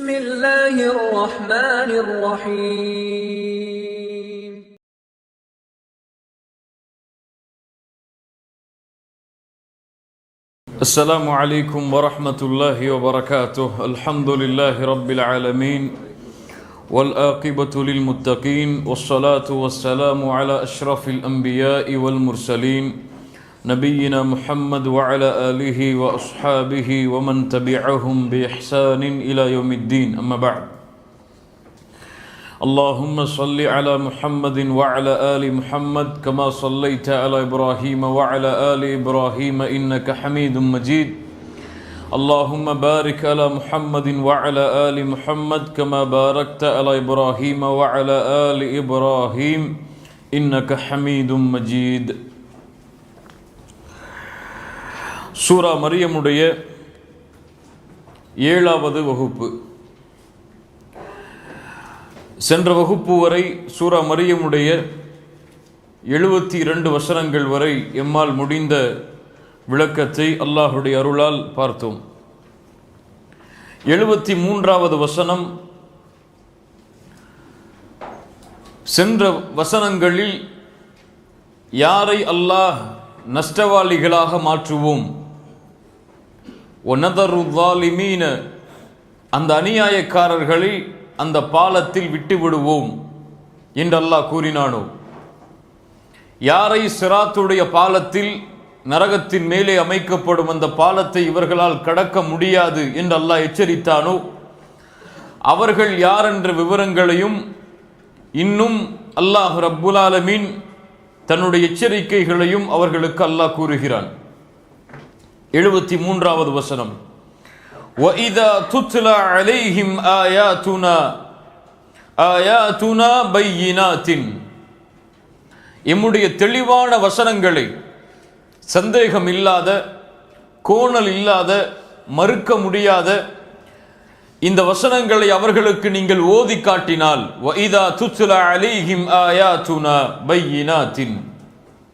بسم الله الرحمن الرحيم السلام عليكم ورحمة الله وبركاته. الحمد لله رب العالمين والآقبة للمتقين والصلاة والسلام على أشرف الأنبياء والمرسلين نبينا محمد وعلى آله وأصحابه ومن تبعهم بإحسان إلى يوم الدين. أما بعد، اللهم صل على محمد وعلى آل محمد كما صليت على إبراهيم وعلى آل إبراهيم إنك حميد مجيد. اللهم بارك على محمد وعلى آل محمد كما باركت على إبراهيم وعلى آل إبراهيم إنك حميد مجيد. சூரா மரியமுடைய 7வது வகுப்பு. சென்ற வகுப்பு வரை சூரா மரியமுடைய 72 வசனங்கள் வரை எம்மால் முடிந்த விளக்கத்தை அல்லாஹுடைய அருளால் பார்த்தோம். 73வது வசனம் சென்ற வசனங்களில் யாரை அல்லாஹ் நஷ்டவாளிகளாக மாற்றுவோம், ஒனதரு ஸாலிமீன, அந்த அநியாயக்காரர்களை அந்த பாலத்தில் விட்டுவிடுவோம் என்று அல்லாஹ் கூறினானோ, யாரை சிராத்துடைய பாலத்தில் நரகத்தின் மேலே அமைக்கப்படும் அந்த பாலத்தை இவர்களால் கடக்க முடியாது என்று அல்லாஹ் எச்சரித்தானோ, அவர்கள் யார் என்ற விவரங்களையும் இன்னும் அல்லாஹ் ரப்புல் ஆலமீன் தன்னுடைய எச்சரிக்கைகளையும் அவர்களுக்கு அல்லாஹ் கூறுகிறான். 73வது வசனம், وَإِذَا تُتْلَى عَلَيْهِمْ آيَاتُنَا بَيِّنَاتٍ, எம்முடைய தெளிவான வசனங்களை சந்தேகம் இல்லாத, கோணல் இல்லாத, மறுக்க முடியாத இந்த வசனங்களை அவர்களுக்கு நீங்கள் ஓதி காட்டினால், وَإِذَا تُتْلَى عَلَيْهِمْ آيَاتُنَا بَيِّنَاتٍ,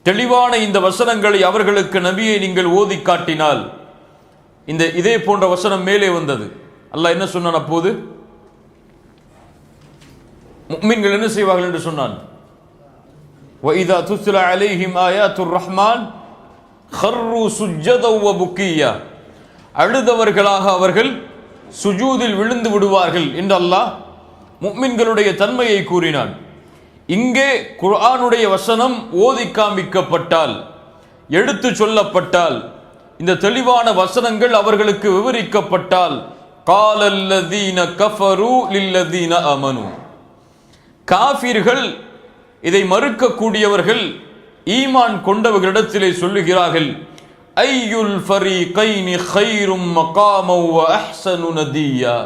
தெளிவான இந்த வசனங்களை அவர்களுக்கு நபியை நீங்கள் ஓதி காட்டினால். இதே போன்ற வசனம் மேலே வந்தது. அல்லாஹ் என்ன சொன்னான் அப்போது? முஃமின்கள் என்ன செய்வார்கள் என்று சொன்னான். وَإِذَا تُتْلَى عَلَيْهِمْ آيَاتُ الرَّحْمَنِ خَرُّوا سُجَّدًا وَبُكِيًّا, அழுதவர்களாக அவர்கள் சுஜூதில் விழுந்து விடுவார்கள் என்று அல்லாஹ் முஃமின்களுடைய தன்மையை கூறினான். இங்கே குர்ஆனுடைய வசனம் ஓதி காண்பிக்கப்பட்டால், எடுத்து சொல்லப்பட்டால், இந்த தெளிவான வசனங்கள் அவர்களுக்கு விவரிக்கப்பட்டால், காலல்லதீன கஃபரு லில்லதீன ஆமனு, காஃபிர்கள், இதை மறுக்கக்கூடியவர்கள் ஈமான் கொண்டவர்களிடத்திலே சொல்லுகிறார்கள், ஐயுல் ஃபரீகைனி கைரும் மகாமௌ வ அஹ்ஸனு நதியா,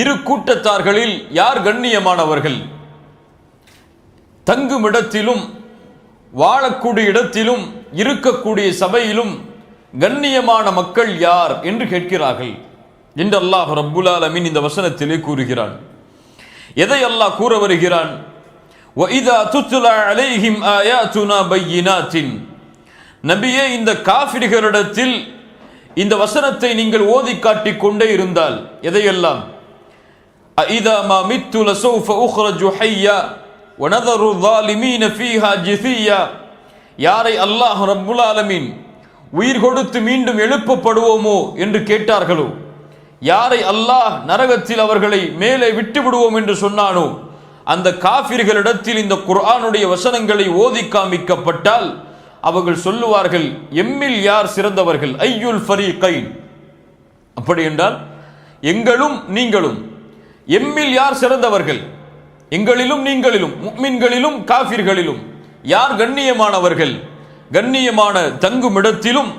இரு கூட்டத்தார்களில் யார் கண்ணியமானவர்கள், தங்கும் இடத்திலும் வாழக்கூடிய இடத்திலும் இருக்கக்கூடிய சபையிலும் கண்ணியமான மக்கள் யார் என்று கேட்கிறார்கள் என்று அல்லாஹ் ரப்புல் ஆலமீன் இந்த வசனத்திலே கூறுகிறான். எதை அல்லாஹ் கூற வருகிறான்? وَإِذَا تُتْلَى عَلَيْهِمْ آيَاتُنَا بَيِّنَاتٍ, நபியே, இந்த காஃபிர்களிடத்தில் இந்த வசனத்தை நீங்கள் ஓதி காட்டிக் கொண்டே இருந்தால், எதையெல்லாம்? أَإِذَا مَا مِتُّ لَسَوْفَ أُخْرَجُ حَيًّا وَنَذَرُ الظَّالِمِينَ فِيهَا جِثِيًّا, யாரை அல்லாஹ் ரப்புல் ஆலமீன் உயிர் கொடுத்து மீண்டும் எழுப்பப்படுவோமோ என்று கேட்டார்களோ, யாரை அல்லாஹ் நரகத்தில் அவர்களை மேலே விட்டு விடுவோம் என்று சொன்னானோ, அந்த காஃபிர்களிடத்தில் இந்த குர்ஆனுடைய வசனங்களை ஓதி காண்பிக்கப்பட்டால் அவர்கள் சொல்லுவார்கள், எம்மில் யார் சிறந்தவர்கள், ஐயுல் ஃபரீகைன், அப்படி என்றால் எங்களும் நீங்களும், எம்மில் யார் சிறந்தவர்கள், எங்களிலும் நீங்களிலும், முஃமின்களிலும் காஃபிர்களிலும் யார் கண்ணியமானவர்கள், கண்ணியமான தங்கும் இடத்திலும்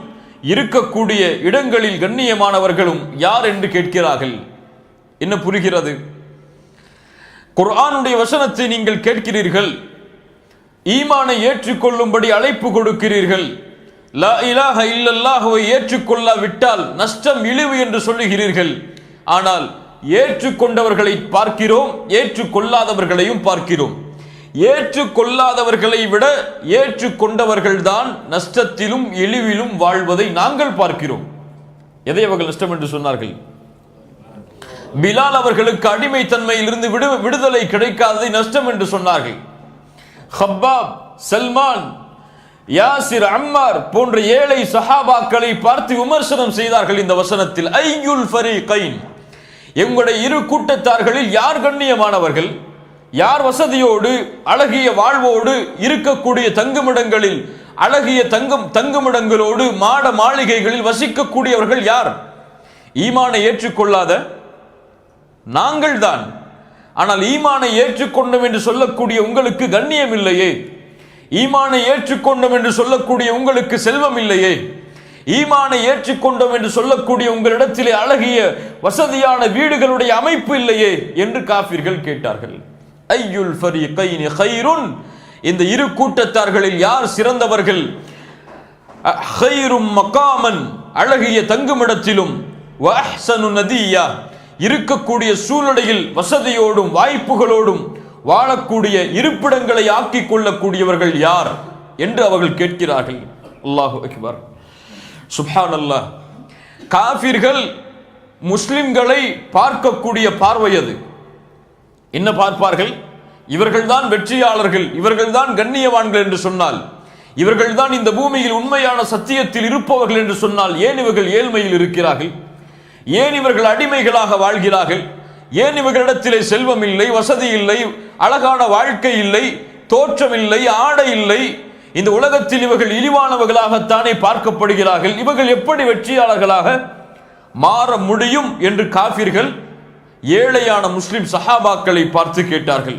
இருக்கக்கூடிய இடங்களில் கண்ணியமானவர்களும் யார் என்று கேட்கிறார்கள். என்ன புரிகிறது? குர்ஆனுடைய வசனத்தை நீங்கள் கேட்கிறீர்கள், ஈமானை ஏற்றுக்கொள்ளும்படி அழைப்பு கொடுக்கிறீர்கள், லா இலாஹ இல்லல்லாஹுவை ஏற்றுக்கொள்ளாவிட்டால் நஷ்டம் இழிவு என்று சொல்லுகிறீர்கள். ஆனால் ஏற்றுக்கொண்டவர்களை பார்க்கிறோம், ஏற்றுக்கொள்ளாதவர்களையும் பார்க்கிறோம். ஏற்றுக்கொள்ளாதவர்களை விட ஏற்றுக்கொண்டவர்கள்தான் நஷ்டத்திலும் இழிவிலும் வாழ்வதை நாங்கள் பார்க்கிறோம். எதை அவர்கள் நஷ்டம் என்று சொன்னார்கள்? பிலால் அவர்களுக்கு அடிமைத்தன்மையில் இருந்து விடுதலை கிடைக்காததை நஷ்டம் என்று சொன்னார்கள். ஹப்பாப், சல்மான், யாசிர், அம்மார் போன்ற ஏழை சஹாபாக்களை பார்த்து விமர்சனம் செய்தார்கள் இந்த வசனத்தில். ஐயுல் ஃபரீகைன், எங்களுடைய இரு கூட்டத்தார்களில் யார் கண்ணியமானவர்கள், யார் வசதியோடு அழகிய வாழ்வோடு இருக்கக்கூடிய தங்குமிடங்களில் அழகிய தங்குமிடங்களோடு மாட மாளிகைகளில் வசிக்கக்கூடியவர்கள் யார்? ஈமானை ஏற்றுக்கொள்ளாத நாங்கள் தான். ஆனால் ஈமானை ஏற்றுக்கொண்டோம் என்று சொல்லக்கூடிய உங்களுக்கு கண்ணியம் இல்லையே, ஈமானை ஏற்றுக்கொண்டோம் என்று சொல்லக்கூடிய உங்களுக்கு செல்வம் இல்லையே, ஈமானை ஏற்றுக்கொண்டோம் என்று சொல்லக்கூடிய உங்களிடத்திலே அழகிய வசதியான வீடுகளுடைய அமைப்பு இல்லையே என்று காஃபிர்கள் கேட்டார்கள். ஐயுல் ஃபரீகைனி கைருன், இந்த இரு கூட்டத்தார்களில் யார் சிறந்தவர்கள்? கைரும் மகாமன், அழகிய தங்குமிடத்திலும், வ அஹ்ஸனு நதியா, இருக்கக்கூடிய சூழ்நிலையில் வசதியோடும் வாய்ப்புகளோடும் வாழக்கூடிய இருப்பிடங்களை ஆக்கிக் கொள்ளக்கூடியவர்கள் யார் என்று அவர்கள் கேட்கிறார்கள். அல்லாஹு அக்பர், சுப்ஹானல்லாஹ். காஃபிர்கள் முஸ்லிம்களை பார்க்கக்கூடிய பார்வை அது. என்ன பார்ப்பார்கள்? இவர்கள்தான் வெற்றியாளர்கள், இவர்கள்தான் கண்ணியவான்கள் என்று சொன்னால், இவர்கள்தான் இந்த பூமியில் உண்மையான சத்தியத்தில் இருப்பவர்கள் என்று சொன்னால், ஏன் இவர்கள் ஏழ்மையில் இருக்கிறார்கள்? ஏன் இவர்கள் அடிமைகளாக வாழ்கிறார்கள்? ஏன் இவர்களிடத்திலே செல்வம் இல்லை, வசதி இல்லை, அழகான வாழ்க்கை இல்லை, தோற்றம் இல்லை, ஆடை இல்லை? இந்த உலகத்தில் இவர்கள் இழிவானவர்களாகத்தானே பார்க்கப்படுகிறார்கள். இவர்கள் எப்படி வெற்றியாளர்களாக மாற முடியும் என்று காஃபிர்கள் ஏழையான முஸ்லிம் சஹாபாக்களை பார்த்து கேட்டார்கள்.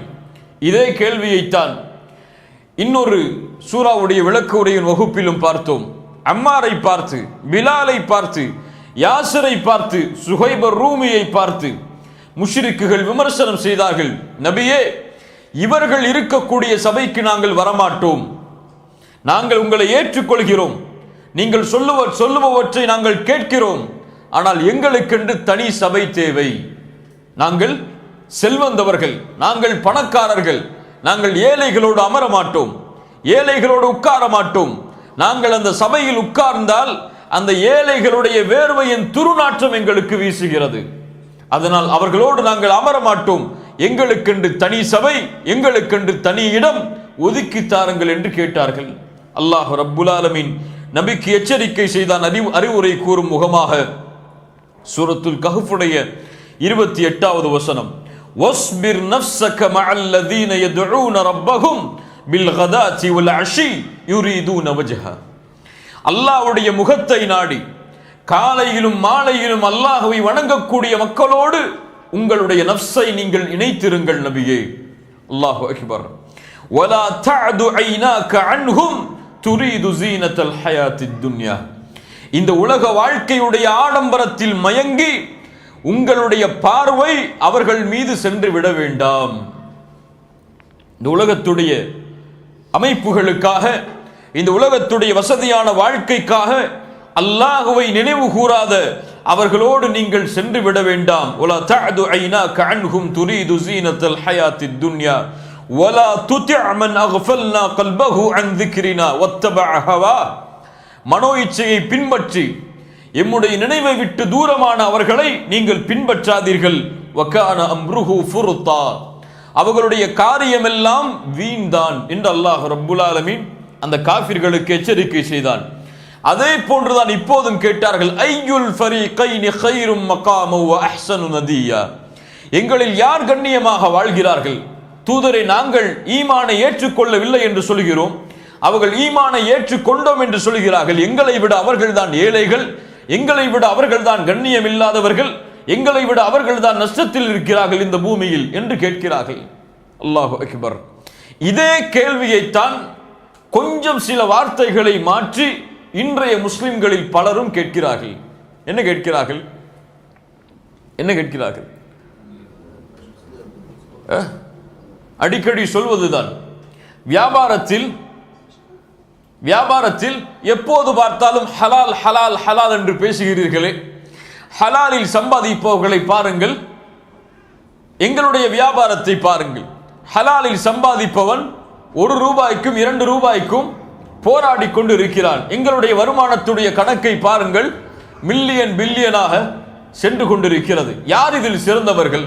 இதே கேள்வியைத்தான் இன்னொரு சூராவுடைய விளக்க உரையின் வகுப்பிலும் பார்த்தோம். அம்மாரை பார்த்து, பிலாலை பார்த்து, யாசிரை பார்த்து, சுஹைபர் ரூமியை பார்த்து முஷ்ரிக்குகள் விமர்சனம் செய்தார்கள். நபியே, இவர்கள் இருக்கக்கூடிய சபைக்கு நாங்கள் வரமாட்டோம், நாங்கள் உங்களை ஏற்றுக்கொள்கிறோம், நீங்கள் சொல்லுபவற்றை நாங்கள் கேட்கிறோம், ஆனால் எங்களுக்கென்று தனி சபை தேவை. நாங்கள் செல்வந்தவர்கள், நாங்கள் பணக்காரர்கள், நாங்கள் ஏழைகளோடு அமர மாட்டோம், ஏழைகளோடு உட்கார மாட்டோம். நாங்கள் அந்த சபையில் உட்கார்ந்தால் அந்த ஏழைகளுடைய வேர்வையின் துருநாற்றம் எங்களுக்கு வீசுகிறது. அதனால் அவர்களோடு நாங்கள் அமர மாட்டோம். எங்களுக்கென்று தனி சபை, எங்களுக்கென்று தனி இடம் ஒதுக்கி தாருங்கள் என்று கேட்டார்கள். அல்லாஹ் ரப்புல் ஆலமீன் நபிக்கு எச்சரிக்கை செய்தான். அறிவுரை கூறும் முகமாக சூரத்துல் கஹ்ஃபுடைய 28வது வசனம், வஸ்பிர் நஃப்ஸக மஅல்லதீன யதுஊன ரப்பஹும் பில்கதாத்தி வல் அஷி யுரீதுன வஜ்ஹா. அல்லாஹ்வுடைய முகத்தை நாடி காலையிலும் மாலையிலும் அல்லாஹ்வை வணங்கக்கூடிய மக்களோடு உங்களுடைய நஃப்ஸை நீங்கள் இணைத்திருங்கள் நபியே. அல்லாஹு அக்பர். வலா தஅது ஐனாக அன்ஹும் துரீது ஸீனத்தல் ஹயாத்தித் துன்யா. இந்த உலக வாழ்க்கையுடைய ஆடம்பரத்தில் மயங்கி உங்களுடைய பார்வை அவர்கள் மீது சென்று விட வேண்டாம். இந்த உலகத்துடைய அமைப்புகளுக்காக, இந்த உலகத்துடைய வசதியான வாழ்க்கைக்காக அல்லாஹ்வை நினைவு கூறாத அவர்களோடு நீங்கள் சென்று விட வேண்டாம். வலா தஅது ஐனாக அன்ஹும் துரீது ஸீனத்தல் ஹயாத்தித் துன்யா வலா துதி' மன் அக்ஃபல்னா கல்பஹு அன் ذிக்ரினா வத்தபஅ ஹவா. மனோ இச்சையை பின்பற்றி எம்முடைய நினைவை விட்டு தூரமான அவர்களை நீங்கள் பின்பற்றாதீர்கள். வகான அம்ருஹு ஃபுர்தா, அவர்களுடைய காரியமெல்லாம் வீண்தான் என்று அல்லாஹ் ரப்புல் ஆலமீன் அந்த காஃபிர்களுக்கு எச்சரிக்கை செய்தான். அதே போன்றுதான் இப்போதும் கேட்டார்கள். ஐயுல் ஃபரீகைனி கைரும் மகாம வ அஹ்ஸனு நதியா. எங்களில் யார் கண்ணியமாக வாழ்கிறார்கள்? தூதரை, நாங்கள் ஈமானை ஏற்றுக்கொள்ளவில்லை என்று சொல்கிறோம், அவர்கள் ஈமானை ஏற்றுக்கொண்டோம் என்று சொல்கிறார்கள். எங்களை விட அவர்கள்தான் ஏழைகள், எங்களை விட அவர்கள்தான் கண்ணியம் இல்லாதவர்கள், எங்களை விட அவர்கள்தான் நஷ்டத்தில் இருக்கிறார்கள் இந்த பூமியில் என்று கேட்கிறார்கள். அல்லாஹு அக்பர். இதே கேள்வியைத்தான் கொஞ்சம் சில வார்த்தைகளை மாற்றி இன்றைய முஸ்லிம்களில் பலரும் கேட்கிறார்கள். என்ன கேட்கிறார்கள்? என்ன கேட்கிறார்கள்? அடிக்கடி சொல்வதுதான், வியாபாரத்தில் எப்போது பார்த்தாலும் ஹலால் ஹலால் ஹலால் என்று பேசுகிறீர்களே, ஹலாலில் சம்பாதிப்பவர்களை பாருங்கள், எங்களுடைய வியாபாரத்தை பாருங்கள். ஹலாலில் சம்பாதிப்பவன் 1 ரூபாய்க்கும் 2 ரூபாய்க்கும் போராடி கொண்டு இருக்கிறான். எங்களுடைய வருமானத்துடைய கணக்கை பாருங்கள், மில்லியன் பில்லியனாக சென்று கொண்டிருக்கிறது. யார் இதில் சிறந்தவர்கள்?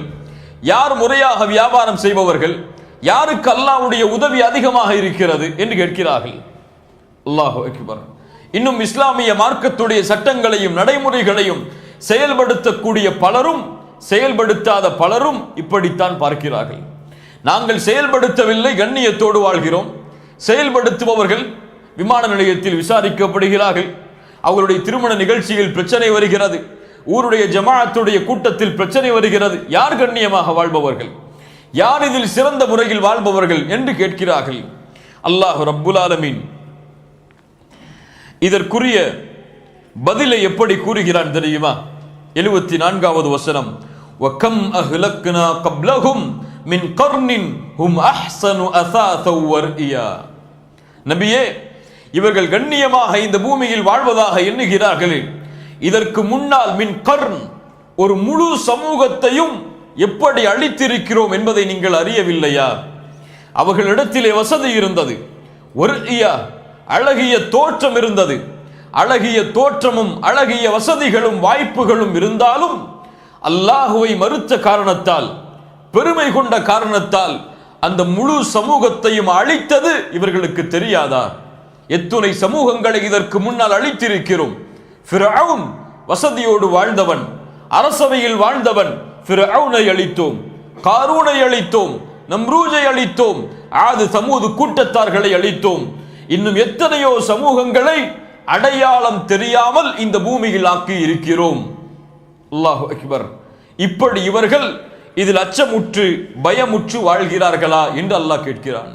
யார் முறையாக வியாபாரம் செய்பவர்கள்? யாருக்கு அல்லாஹ்வுடைய உதவி அதிகமாக இருக்கிறது என்று கேட்கிறார்கள். அல்லாஹு அக்பர். இன்னும் இஸ்லாமிய மார்க்கத்துடைய சட்டங்களையும் நடைமுறைகளையும் செயல்படுத்தக்கூடிய பலரும் செயல்படுத்தாத பலரும் இப்படித்தான் பார்க்கிறார்கள். நாங்கள் செயல்படுத்தவில்லை, கண்ணியத்தோடு வாழ்கிறோம். செயல்படுத்துபவர்கள் விமான நிலையத்தில் விசாரிக்கப்படுகிறார்கள். அவர்களுடைய திருமண நிகழ்ச்சியில் பிரச்சனை வருகிறது, ஊருடைய ஜமாஅத்துடைய கூட்டத்தில் பிரச்சனை வருகிறது. யார் கண்ணியமாக வாழ்பவர்கள்? யார் இதில் சிறந்த முறையில் வாழ்பவர்கள் என்று கேட்கிறார்கள். அல்லாஹ் ரப்புல் ஆலமீன் இதற்குரிய பதிலை எப்படி கூறுகிறான் தெரியுமா? 74வது வசனம், வகம் அஹ்லக்னா கப்லஹும் மின் கர்னின் ஹும் அஹ்ஸனு அஸாஸா வர்இயா. நபியே, இவர்கள் கண்ணியமாக இந்த பூமியில் வாழ்வதாக எண்ணுகிறார்கள். இதற்கு முன்னால் மின் கர்ன், ஒரு முழு சமூகத்தையும் எப்படி அழித்திருக்கிறோம் என்பதை நீங்கள் அறியவில்லையா? அவர்களிடத்திலே வசதி இருந்தது, வர்இயா, அழகிய தோற்றம் இருந்தது. அழகிய தோற்றமும் அழகிய வசதிகளும் வாய்ப்புகளும் இருந்தாலும் அல்லாஹுவை மறுத்த காரணத்தால், பெருமை கொண்ட காரணத்தால் அந்த முழு சமூகத்தையும் அழித்தது இவர்களுக்கு தெரியாதா? எத்துணை சமூகங்களை இதற்கு முன்னால் அழித்திருக்கிறோம். ஃபிரௌன் வசதியோடு வாழ்ந்தவன், அரசவையில் வாழ்ந்தவன். ஃபிரௌனை அழித்தோம், காரூனை அழித்தோம், நம்ரூஜை அழித்தோம், ஆது சமூது கூட்டத்தார்களை அழித்தோம். இன்னும் எத்தனையோ சமூகங்களை அடையாளம் தெரியாமல் இந்த பூமியில் ஆக்கி இருக்கிறோம். அல்லாஹு அக்பர். இப்படி இவர்கள் இதில் அச்சமுற்று பயமுற்று வாழ்கிறார்களா என்று அல்லாஹ் கேட்கிறான்.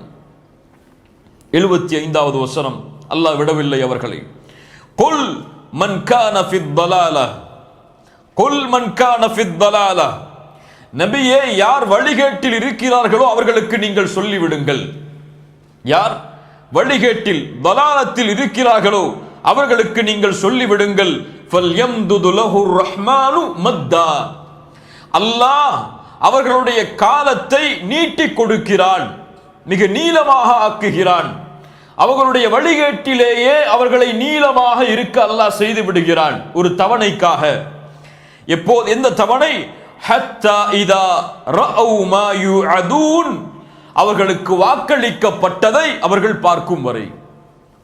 75வது வசனம், அல்லாஹ் விடவில்லை அவர்களை. குல் மன் கான ஃபித் தலாலா, குல் மன் கான ஃபித் தலாலா. நபியே, யார் வழிகேட்டில் இருக்கிறார்களோ அவர்களுக்கு நீங்கள் சொல்லிவிடுங்கள். யார் வழிகேட்டில் தலாலத்தில் இருக்கிறார்களோ அவர்களுக்கு நீங்கள் சொல்லிவிடுங்கள். ஃபல்யம்துது லஹுர் ரஹ்மானு மத்தா. அல்லாஹ் அவர்களுடைய காலத்தை நீட்டி கொடுக்கிறான், மிக நீளமாக ஆக்குகிறான். அவர்களுடைய வழிகேட்டிலேயே அவர்களை நீளமாக இருக்க அல்லாஹ் செய்து விடுகிறான், ஒரு தவணைக்காக. எப்போது? எந்த தவணை? ஹத்தா இதா ரஅவ் மா யுஅதூன், அவர்களுக்கு வாக்களிக்கப்பட்டதை அவர்கள் பார்க்கும் வரை.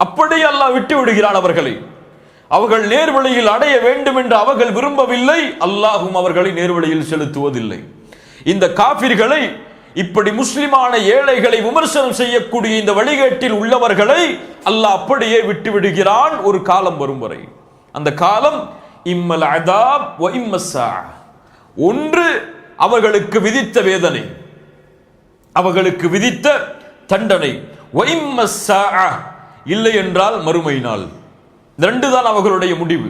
அப்படி அல்லாஹ் விட்டு விடுகிறான் அவர்களை. அவர்கள் நேர்வழியில் அடைய வேண்டும் என்று அவர்கள் விரும்பவில்லை, அல்லாஹும் அவர்களை நேர்வழியில் செலுத்துவதில்லை. இந்த காபிர்களை, இப்படி முஸ்லிமான ஏழைகளை விமர்சனம் செய்யக்கூடிய இந்த வழிகேட்டில் உள்ளவர்களை அல்லாஹ் அப்படியே விட்டு விடுகிறான் ஒரு காலம் வரும் வரை. அந்த காலம் இம்மல் அதாப் வ இம்மஸ்ஸா, ஒன்று அவர்களுக்கு விதித்த வேதனை, அவர்களுக்கு விதித்த தண்டனை, வ இம்மஸ்ஸா, இல்லை என்றால் மறுமை நாள். ரெண்டு தான் அவர்களுடைய முடிவு.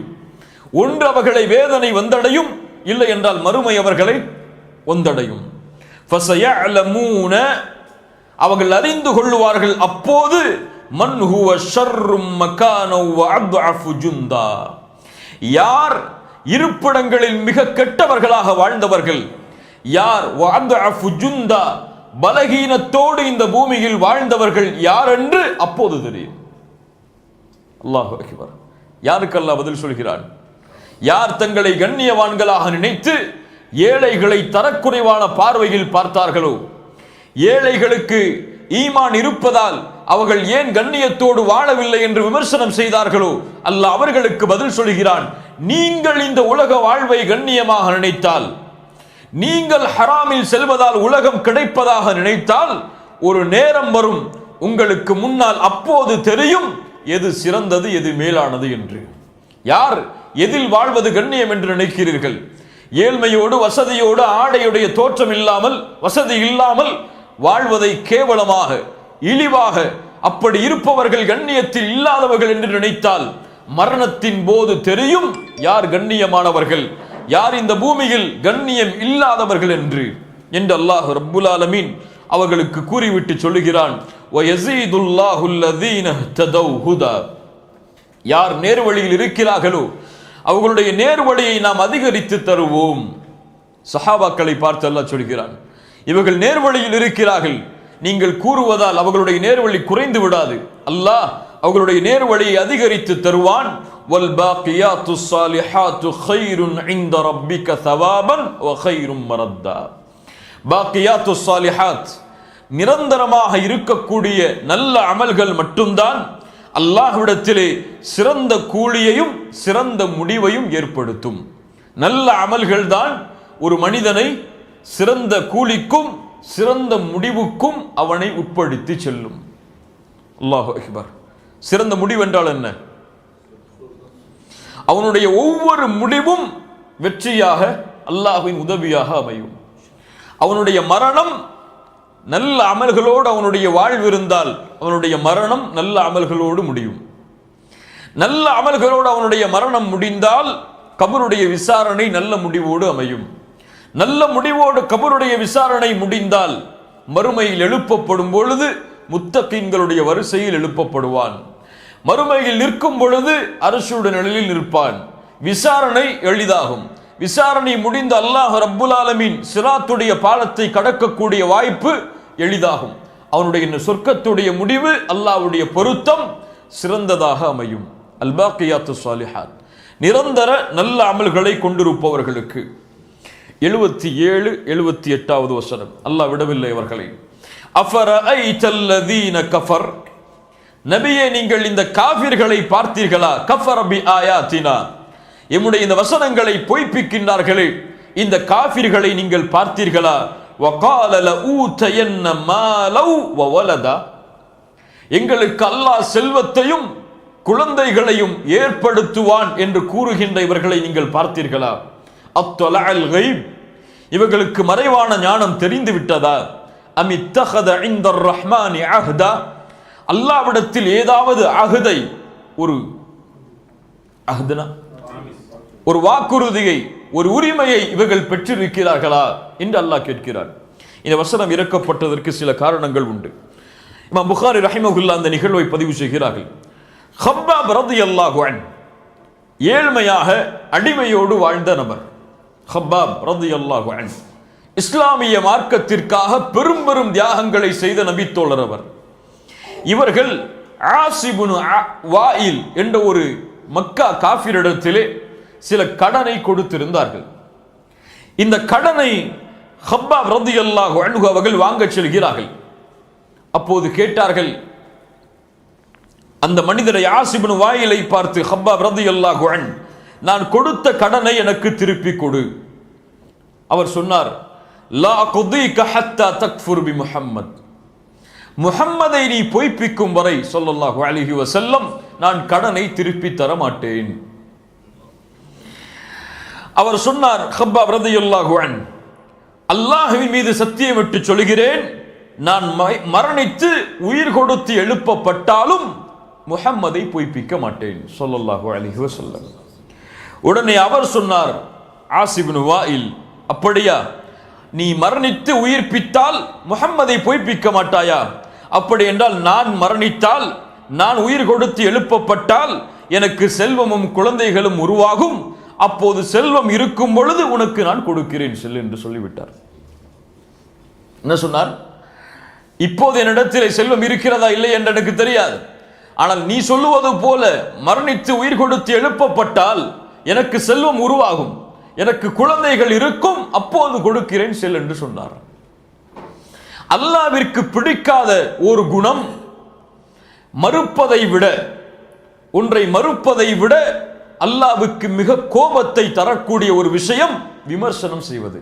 ஒன்று அவர்களை வேதனை வந்தடையும், இல்லை என்றால் மறுமை அவர்களை வந்தடையும். ஃபஸயஅலமூன, அவர்கள் அறிந்து கொள்வார்கள் அப்போது, மன் ஹுவ ஷர்ரும் மகானவ் வ அத்அஃபு ஜுந்தா, யார் இருப்பிடங்களில் மிக கெட்டவர்களாக வாழ்ந்தவர்கள், யார் வ அத்அஃபு ஜுந்தா, பலகீனத்தோடு இந்த பூமியில் வாழ்ந்தவர்கள் யார் என்று அப்போது தெரியும். அல்லாஹு அக்பர். யாருக்கு அல்லாஹ் பதில் சொல்கிறான்? யார் தங்களை கண்ணியவான்களாக நினைத்து ஏழைகளை தரக்குறைவான பார்வையில் பார்த்தார்களோ, ஏழைகளுக்கு ஈமான் இருப்பதால் அவர்கள் ஏன் கண்ணியத்தோடு வாழவில்லை என்று விமர்சனம் செய்தார்களோ, அல்லாஹ் அவர்களுக்கு பதில் சொல்கிறான், நீங்கள் இந்த உலக வாழ்வை கண்ணியமாக நினைத்தால், நீங்கள் ஹராமில் செல்வதால் உலகம் கிடைப்பதாக நினைத்தால், ஒரு நேரம் வரும் உங்களுக்கு முன்னால், அப்போது தெரியும் எது சிறந்தது எது மேலானது என்று. யார் எதில் வாழ்வது கண்ணியம் என்று நினைக்கிறீர்கள்? ஏழ்மையோடு வசதியோடு ஆடையுடைய தோற்றம் இல்லாமல், வசதி இல்லாமல் வாழ்வதை கேவலமாக இழிவாக, அப்படி இருப்பவர்கள் கண்ணியத்தில் இல்லாதவர்கள் என்று நினைத்தால், மரணத்தின் போது தெரியும் யார் கண்ணியமானவர்கள், யார் இந்த பூமியில் கண்ணியம் இல்லாதவர்கள் என்று அல்லாஹ் ரப்புல் ஆலமீன் அவர்களுக்கு கூறிவிட்டு சொல்லுகிறான், வயஸீதுல்லாஹு அல்லதீன ததவ் ஹுதா, யார் நேர்வழியில் இருக்கிறார்களோ அவர்களுடைய நேர்வழியை நாம் அதிகரித்து தருவோம். சஹாபாக்களை பார்த்து அல்லாஹ் சொல்கிறான், இவர்கள் நேர்வழியில் இருக்கிறார்கள், நீங்கள் கூறுவதால் அவர்களுடைய நேர்வழி குறைந்து விடாது. அல்லாஹ் அவர்களுடைய நேர்வழியை அதிகரித்து தருவான். வல் பாக்கியாத்து ஸாலிஹாத்து கைருன் இன்த ரப்பிக தவாபன் வ கைரும் மரத்தா. பாக்கியாத்து ஸாலிஹாத், நிரந்தரமாக இருக்கக்கூடிய நல்ல அமல்கள் மட்டும்தான் அல்லாஹ்விடத்திலே சிறந்த கூலியையும் சிறந்த முடிவையும் ஏற்படுத்தும். நல்ல அமல்கள் தான் ஒரு மனிதனை சிறந்த கூலிக்கும் சிறந்த முடிவுக்கும் அவனை உட்படுத்தி செல்லும். அல்லாஹு அக்பர். சிறந்த முடிவு என்றால் என்ன? அவனுடைய ஒவ்வொரு முடிவும் வெற்றியாக அல்லாஹ்வின் உதவியாக அமையும். அவனுடைய மரணம் நல்ல அமல்களோடு அவனுடைய வாழ்வு இருந்தால் அவனுடைய மரணம் நல்ல அமல்களோடு முடியும். நல்ல அமல்களோடு அவனுடைய மரணம் முடிந்தால் கபருடைய விசாரணை நல்ல முடிவோடு அமையும். நல்ல முடிவோடு கபருடைய விசாரணை முடிந்தால் மறுமையில் எழுப்பப்படும் பொழுது முத்தகீன்களுடைய வரிசையில் எழுப்பப்படுவான். மறுமையில் நிற்கும் பொழுது அரசுடைய நிழலில் நிற்பான். விசாரணை எளிதாகும். விசாரணை முடிந்த அல்லாஹ் ரப்புல் ஆலமீன் சிராத்துடைய பாலத்தை கடக்கக்கூடிய வாய்ப்பு எளிதாகும். அவனுடைய சொர்க்கத்துடைய முடிவு அல்லாஹ்வுடைய பொருத்தம் சிறந்ததாக அமையும். அல் பாக்கியாத்து ஸாலிஹாத், நிரந்தர நல்ல அமல்களை கொண்டிருப்பவர்களுக்கு. 77 78வது வசனம், அல்லாஹ் விடவில்லை அவர்களை. அஃபரஐதல்லதீன கஃபர், நபியே நீங்கள் இந்த காஃபிர்களை பார்த்தீர்களா? கஃபர பி ஆயாத்தினா, எம்முடைய இந்த வசனங்களை பொய்ப்பிக்கின்றார்களே இந்த காஃபிர்களை நீங்கள் பார்த்தீர்களா? வகால லஊதயன்ன மாலவ் வவலதா, எங்களுக்கு அல்லாஹ் செல்வத்தையும் குழந்தைகளையும் ஏற்படுத்துவான் என்று கூறுகின்ற இவர்களை நீங்கள் பார்த்தீர்களா? அத்லஅல் கைப், இவர்களுக்கு மறைவான ஞானம் தெரிந்து விட்டதா? அமித்தஹத இன்தர் ரஹ்மானி அஹ்தா, அல்லாஹ்விடத்தில் ஏதாவது அஹ்தை, ஒரு அஹ்தனா ஒரு வாக்குறுதியை, ஒரு உரிமையை இவர்கள் பெற்றிருக்கிறார்களா என்று அல்லாஹ் கேட்கிறார். இந்த வசனம் இறக்கப்பட்டதற்கு சில காரணங்கள் உண்டு. இமாம் புகாரி ரஹிமஹுல்லாஹ் அந்த நிகழ்வை பதிவு செய்கிறார்கள். ஹப்பாப் ரலியல்லாஹு அன்ஹு ஏழ்மையாக அடிமையோடு வாழ்ந்த நபர். ஹப்பாப் ரலியல்லாஹு அன்ஹு இஸ்லாமிய மார்க்கத்திற்காக பெரும் பெரும் தியாகங்களை செய்த நபித்தோழர் அவர். இவர்கள் ஆசிபுன் வாயில் என்ற ஒரு மக்கா காஃபிரிடத்திலே சில கடனை கொடுத்திருந்தார்கள். இந்த கடனை ஹப்பாப் ரலியல்லாஹு அன்ஹு அவர்கள் வாங்க செல்கிறார்கள். அப்போது கேட்டார்கள் அந்த மனிதரை, ஆசிபுன் வாயிலை பார்த்து ஹப்பாப் ரலியல்லாஹு அன்ஹு, நான் கொடுத்த கடனை எனக்கு திருப்பி கொடு. அவர் சொன்னார், லா குதீக ஹத்தா தக்ஃபுர் பி முஹம்மத், முஹம்மதை நீ பொய்ப்பிக்கும் வரை ஸல்லல்லாஹு அலைஹி வஸல்லம் நான் கடனை திருப்பி தர மாட்டேன். அவர் சொன்னார், ஹப்பாப் ரலியல்லாஹு அன்ஹு, அல்லாஹ்வின் மீது சத்தியமிட்டு சொல்கிறேன், நான் மரணித்து உயிர் கொடுத்து எழுப்பப்பட்டாலும் முஹம்மதை பொய்ப்பிக்க மாட்டேன் ஸல்லல்லாஹு அலைஹி வஸல்லம். உடனே அவர் சொன்னார், ஆசிபுன் வாயில், அப்படியா, நீ மரணித்து உயிர்ப்பித்தால் முஹம்மதை பொய்ப்பிக்க மாட்டாயா? அப்படி என்றால் நான் மரணித்தால், நான் உயிர் கொடுத்து எழுப்பப்பட்டால் எனக்கு செல்வமும் குழந்தைகளும் உருவாகும். அப்போது செல்வம் இருக்கும் பொழுது உனக்கு நான் கொடுக்கிறேன் செல் என்று சொல்லிவிட்டார். என்ன சொன்னார்? இப்போது என்னிடத்தில் செல்வம் இருக்கிறதா இல்லை என்று எனக்கு தெரியாது, ஆனால் நீ சொல்லுவது போல மரணித்து உயிர் கொடுத்து எழுப்பப்பட்டால் எனக்கு செல்வம் உருவாகும், எனக்கு குழந்தைகள் இருக்கும், அப்போது கொடுக்கிறேன் செல் என்று சொன்னார். அல்லாஹ்விற்கு பிடிக்காத ஒரு குணம் மறுப்பதை விட, ஒன்றை மறுப்பதை விட அல்லாஹ்வுக்கு மிக கோபத்தை தரக்கூடிய ஒரு விஷயம் விமர்சனம் செய்வது.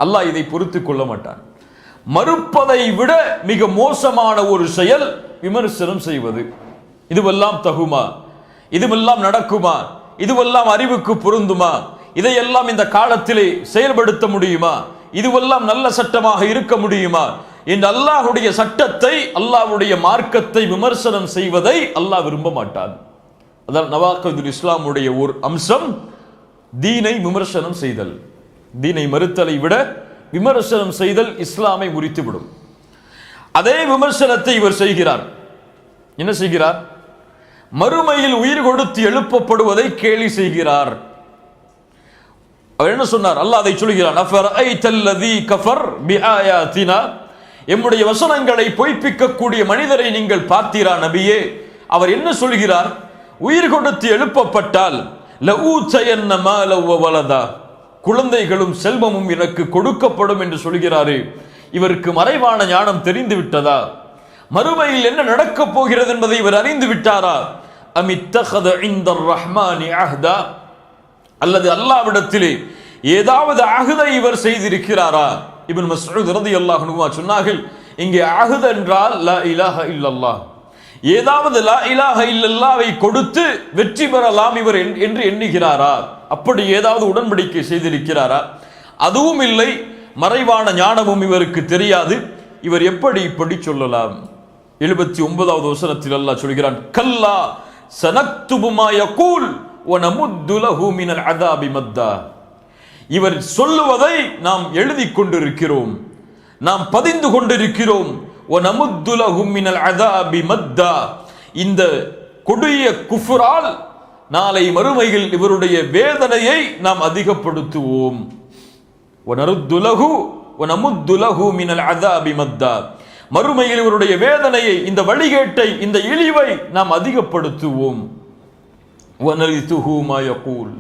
அல்லாஹ் இதை பொறுத்துக் கொள்ள மாட்டான். மறுப்பதை விட மிக மோசமான ஒரு செயல் விமர்சனம் செய்வது. இதுவெல்லாம் தகுமா? இதுவெல்லாம் நடக்குமா? இதுவெல்லாம் அறிவுக்கு பொருந்துமா? இதையெல்லாம் இந்த காலத்திலே செயல்படுத்த முடியுமா? இதுவெல்லாம் நல்ல சட்டமாக இருக்க முடியுமா என்று அல்லாஹ்வுடைய சட்டத்தை, அல்லாஹ்வுடைய மார்க்கத்தை விமர்சனம் செய்வதை அல்லாஹ் விரும்ப மாட்டான். அதான் நவாகிதுல் இஸ்லாமுடைய ஒரு அம்சம் தீனை விமர்சனம் செய்தல். தீனை மறுத்தலை விட விமர்சனம் செய்தல் இஸ்லாமை முறித்துவிடும். அதே விமர்சனத்தை இவர் செய்கிறார். என்ன செய்கிறார்? மறுமையில் உயிர் கொடுத்து எழுப்பப்படுவதை கேலி செய்கிறார். அவர் என்ன சொன்னார்? அல்லாஹ் அதை சொல்கிறார், அஃபரஐதல்லதீ கஃபர் பிஆயாத்தினா, எம்முடைய வசனங்களை பொய்ப்பிக்கக்கூடிய மனிதரை நீங்கள் பார்த்தீரா நபியே? அவர் என்ன சொல்கிறார்? உயிர் கொடுத்து எழுப்பப்பட்டால் லஊத்தயன்ன மால வ வலதா, குழந்தைகளும் செல்வமும் எனக்கு கொடுக்கப்படும் என்று சொல்கிறாரு. இவருக்கு மறைவான ஞானம் தெரிந்து விட்டதா? மறுமையில் என்ன நடக்கப் போகிறது என்பதை இவர் அறிந்து விட்டாரா? அமித்தகத இன்தர் ரஹ்மானி அஹ்தா, அல்லது அல்லாஹ்விடத்திலே ஏதாவது அஹ்தை இவர் செய்திருக்கிறாரா? இப்னு மஸ்ஊத் ரலியல்லாஹு அன்ஹு சொன்னார்கள், இங்கே அஹ்த் என்றால் லா இலாஹ இல்லல்லாஹ், ஏதாவது லா இலாஹ இல்லல்லாஹ்வை கொடுத்து வெற்றி பெறலாம் இவர் என்று எண்ணுகிறாரா? அப்படி ஏதாவது உடன்படிக்கை செய்திருக்கிறாரா? அதுவும் இல்லை. மறைவான ஞானமும் இவருக்கு தெரியாது. இவர் எப்படி இப்படி சொல்லலாம்? 79வது வசனத்தில் அல்லாஹ் சொல்கிறான், கல்லா சனக்துபு மா யகூல் வ நமுத்து லஹு மினல் அஸாபி மத்தா. இவர் சொல்லுவதை நாம் எழுதி கொண்டிருக்கிறோம், நாம் பதிந்து கொண்டிருக்கிறோம். வ நமுத்து லஹு மினல் அஸாபி மத்தா. இந்த கொடிய குஃப்ரால் நாளை மறுமையில் இவருடைய வேதனையை நாம் அதிகப்படுத்துவோம். வ நருத்து லஹு வ நமுத்து லஹு மினல் அஸாபி மத்தா. மறுமையில் இவருடைய வேதனையை, இந்த வழிகேட்டை, இந்த இழிவை நாம் அதிகப்படுத்துவோம். வனரிதுஹு மா யகூல்,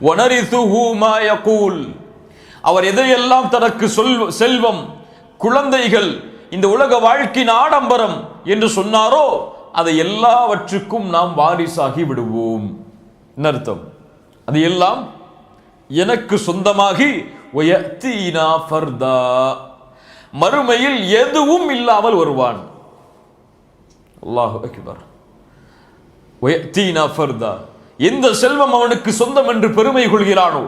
வனரிதுஹு மா யகூல். அவர் எதையெல்லாம் தனக்கு செல்வம், குழந்தைகள், இந்த உலக வாழ்க்கையின் ஆடம்பரம் என்று சொன்னாரோ அதை எல்லாவற்றுக்கும் நாம் வாரிசாகி விடுவோம். என்ன அர்த்தம்? அது எல்லாம் எனக்கு சொந்தமாகி வயத்தீனா ஃபர்தா, மறுமையில் எதுவும் இல்லாமல் வருவான். அல்லாஹு அக்பர். வயத்தீனா ஃபர்தா. எந்த செல்வம் அவனுக்கு சொந்தம் என்று பெருமை கொள்கிறானோ,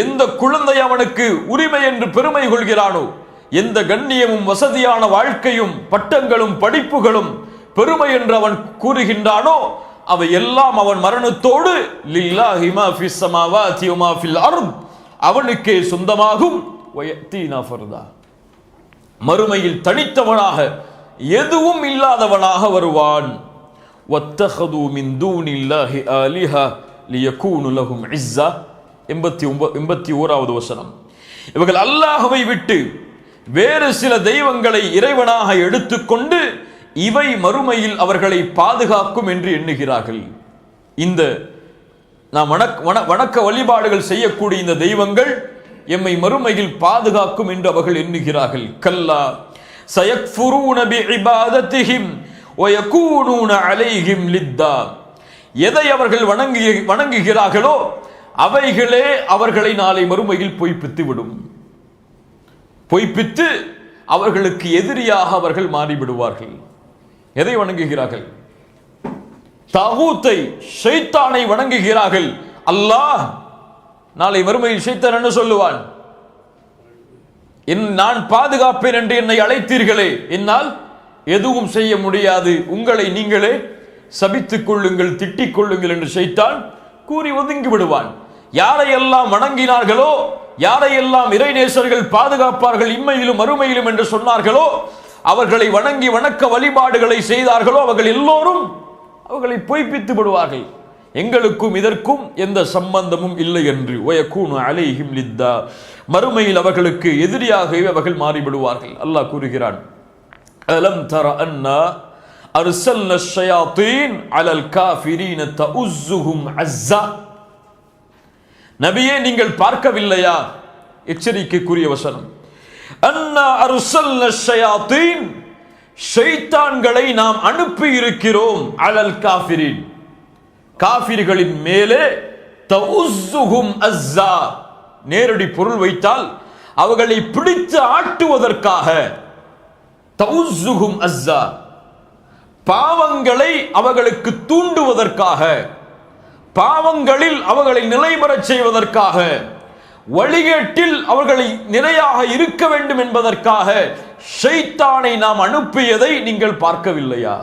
எந்த குழந்தை அவனுக்கு உரிமை என்று பெருமை கொள்கிறானோ, எந்த கண்ணியமும் வசதியான வாழ்க்கையும் பட்டங்களும் படிப்புகளும் பெருமை என்று அவன் கூறுகின்றானோ அவை எல்லாம் அவன் மரணத்தோடு லில்லாஹி மா ஃபிஸ் ஸமாவாதி வ மா ஃபில் அர்த், அவனுக்கே சொந்தமாகும். வயத்தீனா ஃபர்தா. மறுமையில் தனித்தவனாக, எதுவும் இல்லாதவனாக வருவான். வத்தஹது மின் தூனில்லாஹி ஆலிஹா லியகூனு லஹும் இஸ்ஸா. 81வது வசனம். இவர்கள் அல்லாஹ்வை விட்டு வேறு சில தெய்வங்களை இறைவனாக எடுத்துக்கொண்டு இவை மறுமையில் அவர்களை பாதுகாக்கும் என்று எண்ணுகிறார்கள். இந்த நாம் வணக்க வழிபாடுகள் செய்யக்கூடிய இந்த தெய்வங்கள் எம்மை மறுமையில் பாதுகாக்கும் என்று அவர்கள் எண்ணுகிறார்கள். கல்லா சயக்ஃபுரூன பிஇபாதத்திஹிம் வ யகூனூன அலைஹிம் லித்தா. எதை அவர்கள் வணங்குகிறார்களோ அவைகளே அவர்களை நாளை மறுமையில் பொய்ப்பித்து விடும். பொய்ப்பித்து அவர்களுக்கு எதிரியாக அவர்கள் மாறிவிடுவார்கள். எதை வணங்குகிறார்கள்? தாகூத்தை, ஷைத்தானை வணங்குகிறார்கள். அல்லாஹ் நாளை மறுமையில் ஷைத்தான் என்ன சொல்லுவான்? நான் பாதுகாப்பேன் என்று என்னை அழைத்தீர்களே, என்னால் எதுவும் செய்ய முடியாது, உங்களை நீங்களே சபித்துக் கொள்ளுங்கள், திட்டிக் கொள்ளுங்கள் என்று ஷைத்தான் கூறி ஒதுங்கி விடுவான். யாரையெல்லாம் வணங்கினார்களோ, யாரையெல்லாம் இறைநேசர்கள் பாதுகாப்பார்கள் இம்மையிலும் மறுமையிலும் என்று சொன்னார்களோ, அவர்களை வணங்கி வணக்க வழிபாடுகளை செய்தார்களோ அவர்கள் எல்லோரும் அவர்களை பொய்ப்பித்து விடுவார்கள். எங்களுக்கும் இதற்கும் எந்த சம்பந்தமும் இல்லை என்று. வயகூனு அலைஹிம் லித்தா. மறுமையில் அவர்களுக்கு எதிரியாகவே அவர்கள் மாறிவிடுவார்கள். அல்லாஹ் கூறுகிறான், அலம் தர அன்னா அர்சல்னா ஷயாத்தீன் அலல் காஃபிரீன தஉஸ்ஸுஹும் அஸ்ஸா. நபியே, நீங்கள் பார்க்கவில்லையா? எச்சரிக்கைக்குரிய வசனம். அன்னா அர்சல்னா ஷயாத்தீன், ஷைத்தான்களை நாம் அனுப்பி இருக்கிறோம். அலல் காஃபிரீன், காஃபிர்களின் மேலே. தஉஸ்ஸுஹும் அஸ்ஸா, நேரடி பொருள் வைத்தால் அவர்களை பிடித்து ஆட்டுவதற்காக. தஉஸ்ஸுஹும் அஸ்ஸா, பாவங்களை அவர்களுக்கு தூண்டுவதற்காக, பாவங்களில் அவர்களை நிலைபெறச் செய்வதற்காக, வழிகேட்டில் அவர்களை நிலையாக இருக்க வேண்டும் என்பதற்காக ஷைத்தானை நாம் அனுப்பியதை நீங்கள் பார்க்கவில்லையா?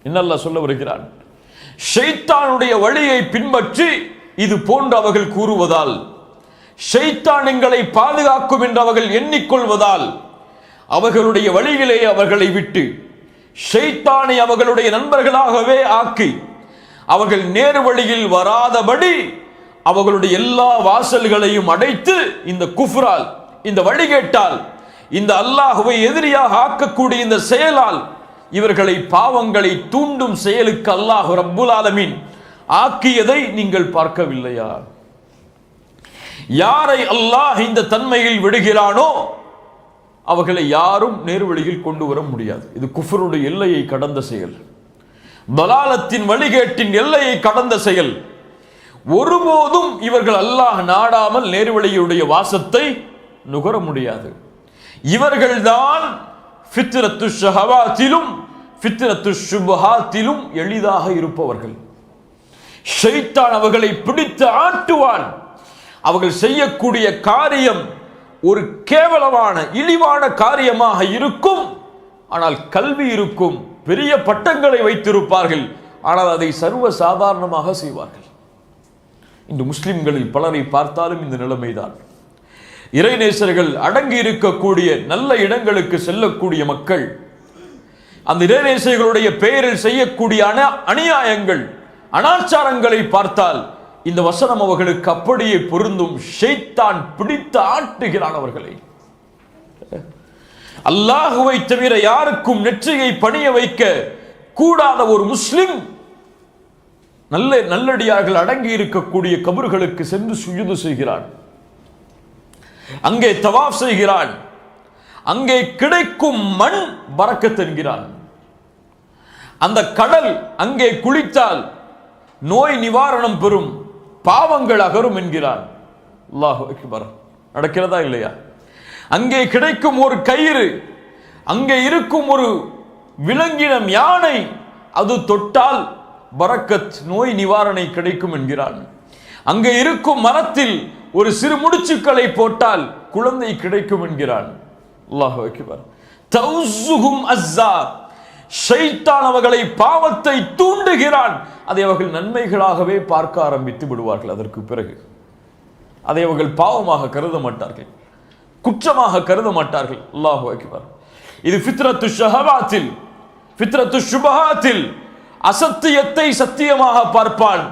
என்னெல்லாம் சொல்ல வருகிறான்? ஷைத்தானுடைய வழியை பின்பற்றி இது போன்று அவர்கள் கூறுவதால், ஷைத்தான் எங்களை பாதுகாக்கும் என்று அவர்கள் எண்ணிக்கொள்வதால், அவர்களுடைய வழியிலே அவர்களை விட்டு ஷைத்தானை அவர்களுடைய நண்பர்களாகவே ஆக்கி அவர்கள் நேரு வழியில் வராதபடி அவர்களுடைய எல்லா வாசல்களையும் அடைத்து இந்த குஃப்ரால், இந்த வழிகேட்டால் இந்த அல்லாஹ்வை எதிரியாக ஆக்கக்கூடிய இந்த செயலால் இவர்களை பாவங்களை தூண்டும் செயலுக்கு அல்லாஹ் ரப்புல் ஆலமீன் ஆக்கியதை நீங்கள் பார்க்கவில்லையா? யாரை அல்லாஹ் இந்த தன்மையில் விடுகிறானோ அவர்களை யாரும் நேர்வழியில் கொண்டு வர முடியாது. இது குஃப்ருடைய எல்லையை கடந்த செயல், தலாலத்தின் வழிகேட்டின் எல்லையை கடந்த செயல். ஒருபோதும் இவர்கள் அல்லாஹ் நாடாமல் நேர்வழியுடைய வாசத்தை நுகர முடியாது. இவர்கள்தான் ஃபித்ரத்து ஷஹவாத்திலும் ஃபித்ரத்து ஷுபஹாத்திலும் எளிதாக இருப்பவர்கள். ஷைத்தான் அவர்களை பிடித்து ஆட்டுவான். அவர்கள் செய்யக்கூடிய காரியம் ஒரு கேவலமான இழிவான காரியமாக இருக்கும். ஆனால் கல்வி இருக்கும், பெரிய பட்டங்களை வைத்திருப்பார்கள். ஆனால் அதை சர்வ சாதாரணமாக செய்வார்கள். இன்று முஸ்லிம்களில் பலரை பார்த்தாலும் இந்த நிலைமைதான். இறைநேசர்கள் அடங்கி இருக்கக்கூடிய நல்ல இடங்களுக்கு செல்லக்கூடிய மக்கள் அந்த இறைநேசர்களுடைய பெயரில் செய்யக்கூடிய அநியாயங்கள் அனாச்சாரங்களை பார்த்தால் இந்த வசனம் அவர்களுக்கு அப்படியே பொருந்தும். ஷைத்தான் பிடித்து ஆட்டுகிறான் அவர்களை. அல்லாஹுவை தவிர யாருக்கும் நெற்றியை பணிய வைக்க கூடாத ஒரு முஸ்லிம் நல்லடியார்கள் அடங்கி இருக்கக்கூடிய கபர்களுக்கு சென்று சுஜூது செய்கிறான், அங்கே தவாஃப் செய்கிறான், அங்கே கிடைக்கும் மண் பரக்கத் என்கிறான். அந்த கடல் அங்கே குளித்தால் நோய் நிவாரணம் பெறும், பாவங்கள் அகரும் என்கிறான். அல்லாஹு அக்பர். நடக்கிறதா இல்லையா? அங்கே கிடைக்கும் ஒரு கயிறு, அங்கே இருக்கும் ஒரு விலங்கினம் யானை, அது தொட்டால் பரக்கத் நோய் நிவாரணை கிடைக்கும் என்கிறான். அங்கே இருக்கும் மரத்தில் ஒரு சிறு முடிச்சுக்களை போட்டால் குழந்தை கிடைக்கும் என்கிறான். அல்லாஹு அக்பர். தௌசுஹும் அஸ்ஸா. ஷைத்தான் அவர்களை பாவத்தை தூண்டுகிறான். அதை அவர்கள் நன்மைகளாகவே பார்க்க ஆரம்பித்து விடுவார்கள். அதற்கு பிறகு அதை அவர்கள் பாவமாக கருத மாட்டார்கள், குற்றமாக கருத மாட்டார்கள். அல்லாஹு அக்பர். இது ஃபித்ரத்து ஷஹவாத்தில் ஃபித்ரத்து ஷுபஹாத்தில் அசத்தியத்தை சத்தியமாக பார்ப்பான்,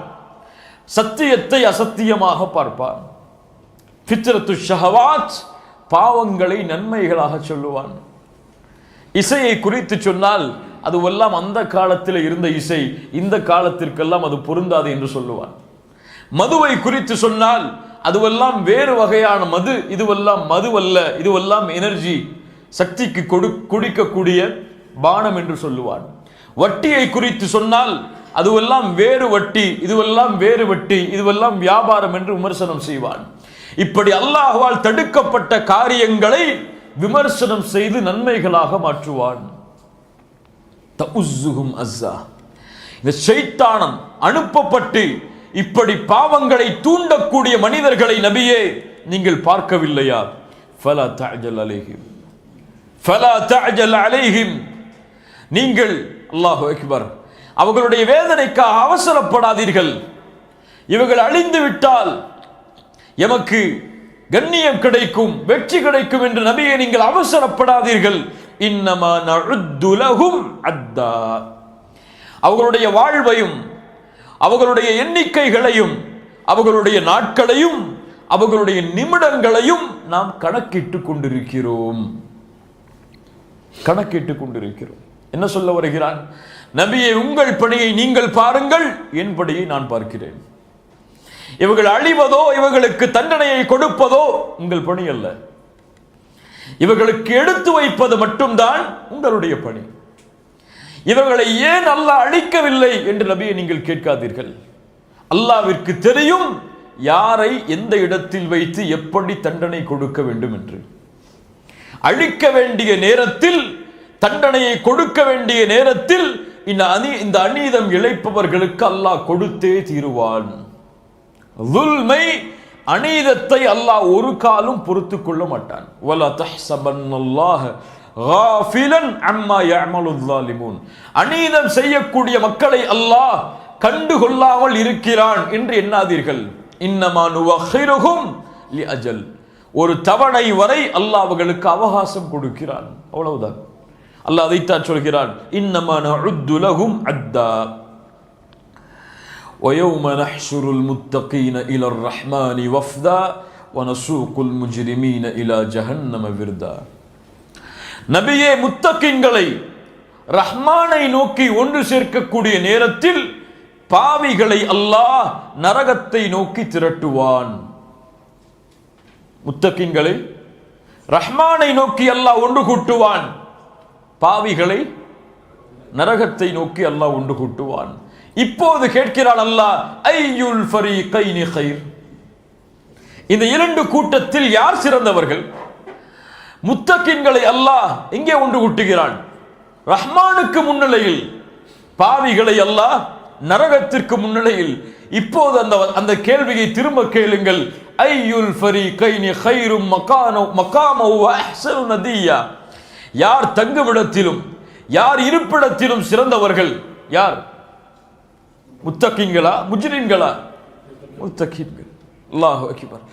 சத்தியத்தை அசத்தியமாக பார்ப்பான். ஃபித்ரத்து ஷஹவாத் பாவங்களை நன்மைகளாக சொல்லுவான். இசையை குறித்து சொன்னால் அதுவெல்லாம் அந்த காலத்தில் இருந்த இசை, இந்த காலத்திற்கெல்லாம் அது பொருந்தாது என்று சொல்லுவான். மதுவை குறித்து சொன்னால் அதுவெல்லாம் வேறு வகையான மது, இதுவெல்லாம் மதுவல்ல, இதுவெல்லாம் எனர்ஜி, சக்திக்கு குடிக்கக்கூடிய பானம் என்று சொல்லுவான். வட்டியை குறித்து சொன்னால் அதுவெல்லாம் வேறு வட்டி, இதுவெல்லாம் வேறு வட்டி, இதுவெல்லாம் வியாபாரம் என்று விமர்சனம் செய்வான். இப்படி அல்லாஹ்வால் தடுக்கப்பட்ட காரியங்களை விமர்சனம் செய்து நன்மைகளாக மாற்றுவான். தஉஸ்ஸுஹும் அஸ்ஸா. இந்த ஷைத்தானம் அனுப்பப்பட்டு இப்படி பாவங்களை தூண்டக்கூடிய மனிதர்களை நபியே நீங்கள் பார்க்கவில்லையா? ஃபலா தஅஜல் அலைஹிம் ஃபலா தஅஜல் அலைஹிம். நீங்கள் அல்லாஹு அக்பர் அவர்களுடைய வேதனைக்காக அவசரப்படாதீர்கள். இவர்கள் அழிந்து விட்டால் எமக்கு கண்ணியம் கிடைக்கும், வெற்றி கிடைக்கும் என்று நபியை நீங்கள் அவசரப்படாதீர்கள். இன்னமா நஉத்து லஹும் அத்தா. அவர்களுடைய வாழ்வையும் அவர்களுடைய எண்ணிக்கைகளையும் அவர்களுடைய நாட்களையும் அவர்களுடைய நிமிடங்களையும் நாம் கணக்கிட்டுக் கொண்டிருக்கிறோம். என்ன சொல்ல வருகிறான்? நபியை உங்கள் பணியை நீங்கள் பாருங்கள், என் பணியை நான் பார்க்கிறேன். இவர்கள் அழிவதோ இவர்களுக்கு தண்டனையை கொடுப்பதோ உங்கள் பணி அல்ல. இவர்களுக்கு எடுத்து வைப்பது மட்டும்தான் உங்களுடைய பணி. இவர்களை ஏன் அல்லாஹ் அழிக்கவில்லை என்று நபியை நீங்கள் கேட்காதீர்கள். அல்லாஹ்விற்கு தெரியும் யாரை எந்த இடத்தில் வைத்து எப்படி தண்டனை கொடுக்க வேண்டும் என்று. அழிக்க வேண்டிய நேரத்தில், தண்டனையை கொடுக்க வேண்டிய நேரத்தில் இந்த அநீதம் இழைப்பவர்களுக்கு அல்லாஹ் கொடுத்தே தீருவான். ظுல்மை, அநீதத்தை அல்லாஹ் ஒரு காலும் பொறுத்துக் கொள்ள மாட்டான். வலா தஹ்சபன்னல்லாஹ காஃபிலன் அம்மா யஅமலுல் ஸாலிமூன். அநீதம் செய்யக்கூடிய மக்களை அல்லாஹ் கண்டுகொள்ளாமல் இருக்கிறான் என்று எண்ணாதீர்கள். இன்னமா நுவஹிருஹும் லிஅஜல். ஒரு தவணை வரை அல்லாஹ் அவர்களுக்கு அவகாசம் கொடுக்கிறான், அவ்வளவுதான். அல்லாஹ் அதைத்தான் சொல்கிறான். இன்னமா நஉத்து லஹும் அத்தா وَيَوْمَ نَحْشُرُ الْمُتَّقِينَ إِلَى الرَّحْمَنِ وَفْدًا وَنَسُوقُ الْمُجْرِمِينَ إِلَى جَهَنَّمَ وِرْدًا. நபியே, முத்தகின்களை ரஹ்மானை நோக்கி ஒன்று சேர்க்கக்கூடிய நேரத்தில் பாவிகளை அல்லாஹ் நரகத்தை நோக்கி திரட்டுவான். முத்தகின்களை ரஹ்மானை நோக்கி அல்லாஹ் ஒன்று கூட்டுவான், பாவிகளை நரகத்தை நோக்கி அல்லாஹ் ஒன்று கூட்டுவான். இப்போது கேட்கிறான் அல்லாஹ், ஐயுல் ஃபரீகைனி கைர், இந்த இரண்டு கூட்டத்தில் யார் சிறந்தவர்கள்? முத்தகின்களை அல்லாஹ் எங்கே ஒன்று கூட்டுகிறான்? ரஹ்மானுக்கு முன்னிலையில், பாவிகளை அல்லாஹ் நரகத்திற்கு முன்னிலையில். இப்போது அந்த கேள்வியை திரும்ப கேளுங்கள். ஐயுல் ஃபரீகைனி கைரும் மகாமௌ வ அஹ்ஸனு நதியா, யார் தங்குமிடத்திலும் யார் இருப்பிடத்திலும் சிறந்தவர்கள்? யார்? முத்தகின்களா முஜ்ரிம்களா? முத்தகின்கள். அல்லாஹு அக்பர்.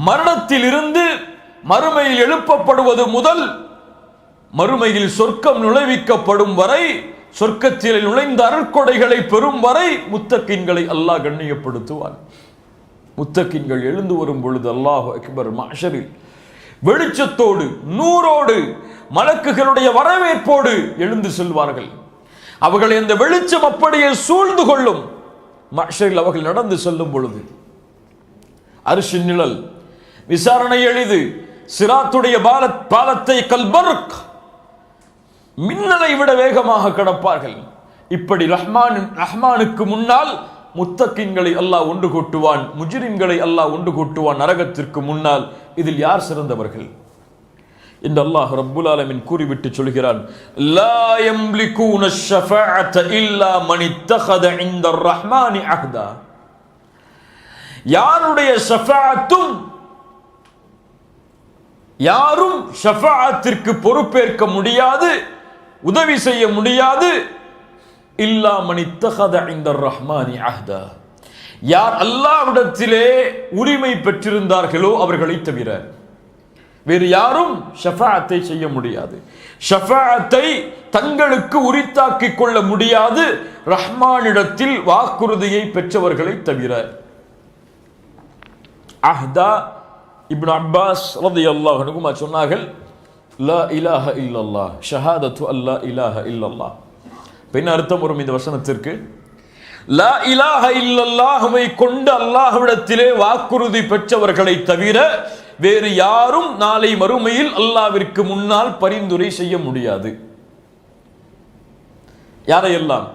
மரணத்தில் இருந்து மறுமையில் எழுப்பப்படுவது முதல் மறுமையில் சொர்க்கம் நுழைவிக்கப்படும் வரை, சொர்க்கத்தில் நுழைந்த அருட்கொடைகளை பெறும் வரை முத்தகின்களை அல்லாஹ் கண்ணியப்படுத்துவான். முத்தகின்கள் எழுந்து வரும் பொழுது அல்லாஹு அக்பர் மஹ்ஷரில் வெளிச்சத்தோடு நூறோடு மலக்குகளுடைய வரவேற்போடு எழுந்து செல்வார்கள். அவர்களை அந்த வெளிச்சம் அப்படியே சூழ்ந்து கொள்ளும். மஹ்ஷரில் அவர்கள் நடந்து செல்லும் பொழுது அர்ஷின் நிழல், விசாரணை எளிது, சிராத்துடைய பாலத்தை கல்பர்க் மின்னலை விட வேகமாக கடப்பார்கள். இப்படி ரஹ்மானுக்கு முன்னால் முத்தகின்களை அல்லாஹ் ஒன்று கூட்டுவான், முஜ்ரிம்களை அல்லாஹ் ஒன்று கூட்டுவான் நரகத்திற்கு முன்னால். இதில் யார் சிறந்தவர்கள் என்று அல்லாஹ் ரப்புல் ஆலமீன் கூறிவிட்டு சொல்கிறான், லா யம்லிகூன ஷஃபாஅத இல்லா மன் இத்தகத இன்தர் ரஹ்மானி அஹ்தா, யாருடைய ஷஃபாஅத்தும், யாரும் ஷஃபாஅத்திற்கு பொறுப்பேற்க முடியாது, உதவி செய்ய முடியாது. இல்லா மன் இத்தகத இன்தர் ரஹ்மானி அஹ்தா, யார் அல்லாஹ்விடத்திலே உரிமை பெற்றிருந்தார்களோ அவர்களை தவிர வேறு யாரும் ஷஃபாஅத்தை செய்ய முடியாது. ஷஃபாஅத்தை தங்களுக்கு உரித்தாக்கிக் கொள்ள முடியாது ரஹ்மானிடத்தில் வாக்குறுதியை பெற்றவர்களை தவிர. அஹ்தா இப்னு அப்பாஸ் ரலியல்லாஹு அன்ஹுமா சொன்னார்கள், லா இலாஹ இல்லல்லாஹ் ஷஹாதத்து அல்லா இலாஹ இல்லல்லாஹ். என்ன அர்த்தம் வரும் இந்த வசனத்திற்கு? லா இலாஹ இல்லல்லாஹ்வை கொண்டு அல்லாஹ்விடத்திலே வாக்குறுதி பெற்றவர்களை தவிர வேறு யாரும் நாளை மறுமையில் அல்லாஹ்விற்கு முன்னால் பரிந்துரை செய்ய முடியாது. யாரையெல்லாம்?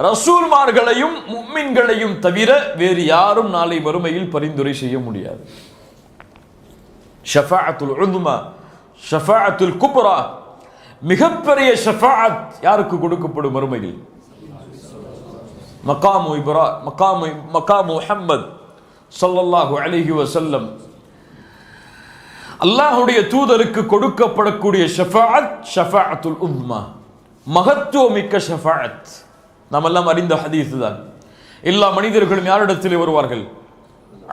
ரசூல்மார்களையும் முஃமின்களையும் தவிர வேறு யாரும் நாளை மறுமையில் பரிந்துரை செய்ய முடியாது. ஷஃபாஅத்துல் உத்மா, ஷஃபாஅத்துல் குப்ரா, மிகப்பெரிய ஷஃபாஅத் யாருக்கு கொடுக்கப்படும் மறுமையில்? மகாமு முஹம்மத் ஸல்லல்லாஹு அலைஹி வஸல்லம், அல்லாஹ்வுடைய தூதருக்கு கொடுக்கப்படக்கூடிய ஷஃபாஅத் ஷஃபாஅத்துல் உத்மா, மகத்துவமிக்க ஷஃபாஅத். நாம் எல்லாம் அறிந்த ஹதீஸ் தான். எல்லா மனிதர்களும் யாரிடத்திலே வருவார்கள்?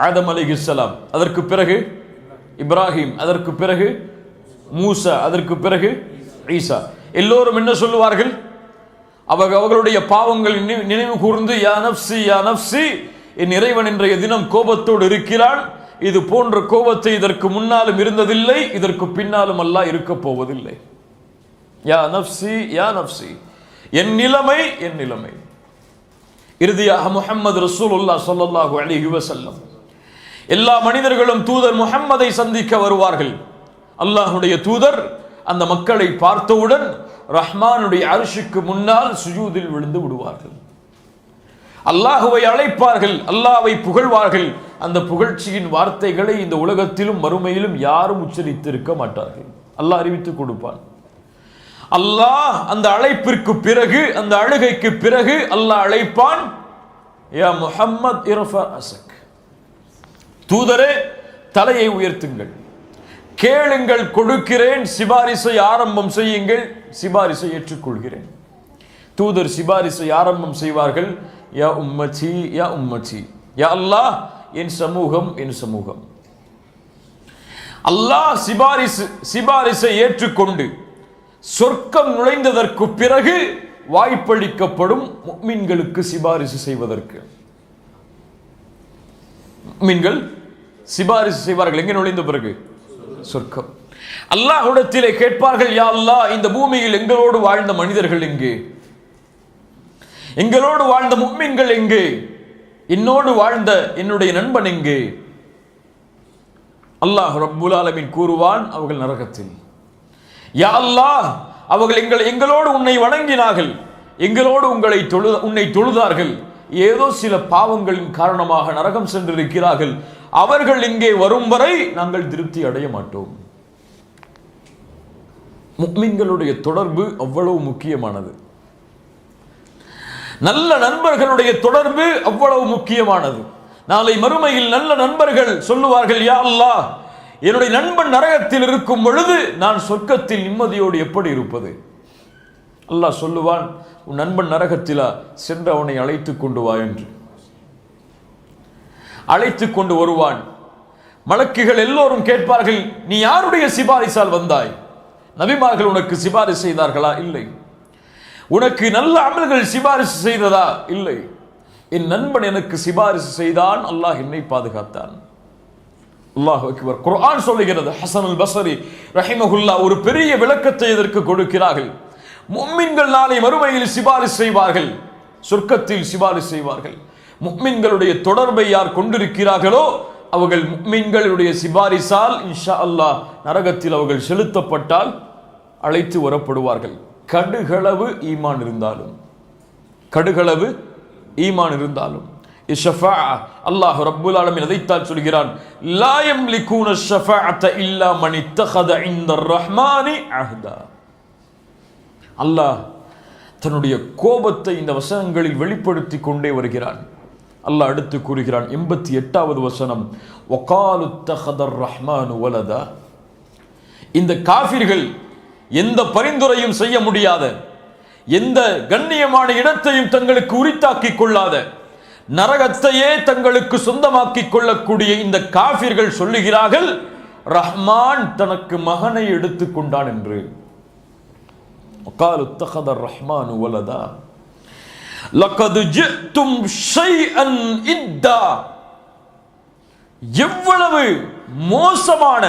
ஆதம் அலைஹிஸ்ஸலாம், அதற்கு பிறகு இப்ராஹிம், அதற்கு பிறகு மூசா, அதற்கு பிறகு ஈசா. எல்லோரும் என்ன சொல்லுவார்கள்? அவர்களுடைய பாவங்கள் நினைவு கூர்ந்து, யா நஃப்ஸி யா நஃப்ஸி, என் இறைவன் இன்றைய தினம் கோபத்தோடு இருக்கிறான், இது போன்ற கோபத்தை இதற்கு முன்னாலும் இருந்ததில்லை, இதற்கு பின்னாலும் அல்லாஹ் இருக்க போவதில்லை. யா நஃப்ஸி யா நஃப்ஸி, என் நிலைமை என் நிலைமை. இறுதியாக முஹம்மது ரசூலுல்லாஹ் ஸல்லல்லாஹு அலைஹி வஸல்லம், எல்லா மனிதர்களும் தூதர் முஹம்மதை சந்திக்க வருவார்கள். அல்லாஹ்வுடைய தூதர் அந்த மக்களை பார்த்தவுடன் ரஹ்மானுடைய அர்ஷுக்கு முன்னால் சுஜூதில் விழுந்து விடுவார்கள். அல்லாஹுவை அழைப்பார்கள், அல்லாஹ்வை புகழ்வார்கள். அந்த புகழ்ச்சியின் வார்த்தைகளை இந்த உலகத்திலும் மறுமையிலும் யாரும் உச்சரித்திருக்க மாட்டார்கள். அல்லாஹ் அறிவித்துக் கொடுப்பான். அல்லாஹ் அந்த அழைப்பிற்கு பிறகு, அந்த அழுகைக்கு பிறகு அல்லாஹ் அழைப்பான், யா முஹம்மத் இர்ஃபா அஸக், தூதரே தலையை உயர்த்துங்கள், கேளுங்கள் கொடுக்கிறேன், சிபாரிசை ஆரம்பம் செய்யுங்கள், சிபாரிசை ஏற்றுக்கொள்கிறேன். தூதர் சிபாரிசை ஆரம்பம் செய்வார்கள், யா உம்மதி யா உம்மதி, யா அல்லாஹ் என் சமூகம் என் சமூகம். அல்லாஹ் சிபாரிசை ஏற்றுக்கொண்டு சொர்க்கம் நுழைந்ததற்கு பிறகு வாய்ப்பளிக்கப்படும் முஃமின்களுக்கு சிபாரிசு செய்வதற்கு. முஃமின்கள் சிபாரிசு செய்வார்கள் எங்கே நுழைந்த பிறகு? சொர்க்கம். அல்லாஹ்விடத்திலே கேட்பார்கள், யா அல்லாஹ், இந்த பூமியில் எங்களோடு வாழ்ந்த மனிதர்கள் எங்கே? எங்களோடு வாழ்ந்த முஃமின்கள் எங்கே? என்னோடு வாழ்ந்த என்னுடைய நண்பன் எங்கே? அல்லாஹ் ரப்புல் ஆலமீன் கூறுவான், அவர்கள் நரகத்தில். யா அல்லாஹ், அவர்கள் எங்களோடு உன்னை வணங்கினார்கள், எங்களோடு உன்னை தொழுதார்கள், ஏதோ சில பாவங்களின் காரணமாக நரகம் சென்றிருக்கிறார்கள், அவர்கள் இங்கே வரும் வரை நாங்கள் திருப்தி அடைய மாட்டோம். முஃமின்களுடைய தொடர்பு அவ்வளவு முக்கியமானது. நல்ல நண்பர்களுடைய தொடர்பு அவ்வளவு முக்கியமானது. நாளை மறுமையில் நல்ல நண்பர்கள் சொல்லுவார்கள், யா அல்லாஹ், என்னுடைய நண்பன் நரகத்தில் இருக்கும் பொழுது நான் சொர்க்கத்தில் நிம்மதியோடு எப்படி இருப்பது? அல்லாஹ் சொல்லுவான், உன் நண்பன் நரகத்திலா, சென்று அவனை அழைத்து கொண்டு வா என்று அழைத்து கொண்டு வருவான். மலக்குகள் எல்லோரும் கேட்பார்கள், நீ யாருடைய சிபாரிசால் வந்தாய்? நபிமார்கள் உனக்கு சிபாரிசு செய்தார்களா? இல்லை. உனக்கு நல்ல அமல்கள் சிபாரிசு செய்ததா? இல்லை. என் நண்பன் எனக்கு சிபாரிசு செய்தான், அல்லாஹ் என்னை பாதுகாத்தான். அல்லாஹ் அக்பர். குர்ஆன் சொல்லுகிறது, ஹஸன் அல் பஸரி ரஹிமஹுல்லாஹ் ஒரு பெரிய விளக்கத்தை இதற்கு கொடுக்கிறார்கள். முஃமின்கள் நாளை மறுமையில் சிபாரிசு செய்வார்கள், சொர்க்கத்தில் சிபாரிசு செய்வார்கள். முஃமின்களுடைய தொடர்பை யார் கொண்டிருக்கிறார்களோ அவர்கள் முஃமின்களுடைய சிபாரிசால் இன்ஷா அல்லாஹ் நரகத்தில் அவர்கள் செலுத்தப்பட்டால் அழைத்து வரப்படுவார்கள். கடுகளவு ஈமான் இருந்தாலும், கடுகளவு ஈமான் இருந்தாலும். அல்லாஹ் ரப்புல் ஆலமீன் அதைத்தான் சொல்கிறான், லா யம்லிகூன ஷஃபாஅத இல்லா மன் இத்தகத இன்தர் ரஹ்மானி அஹ்தா. அல்லாஹ் தன்னுடைய கோபத்தை இந்த வசனங்களில் வெளிப்படுத்தி கொண்டே வருகிறான். அல்லாஹ் அடுத்து கூறுகிறான், 88வது வசனம், வகாலு தஹதர் ரஹ்மானு வலதா. இந்த காஃபிர்கள் எந்த பரிந்துரையும் செய்ய முடியாத, எந்த கண்ணியமான இடத்தையும் தங்களுக்கு உரித்தாக்கிக் கொள்ளாத, நரகத்தையே தங்களுக்கு சொந்தமாக்கிக் கொள்ளக்கூடிய இந்த காஃபிர்கள் சொல்லுகிறார்கள், ரஹ்மான் தனக்கு மகனை எடுத்துக் கொண்டான் என்று. வகாலு தஹதர் ரஹ்மானு வலதா லகத் ஜிஅ்தும் ஷைஅன் இத்தா. எவ்வளவு மோசமான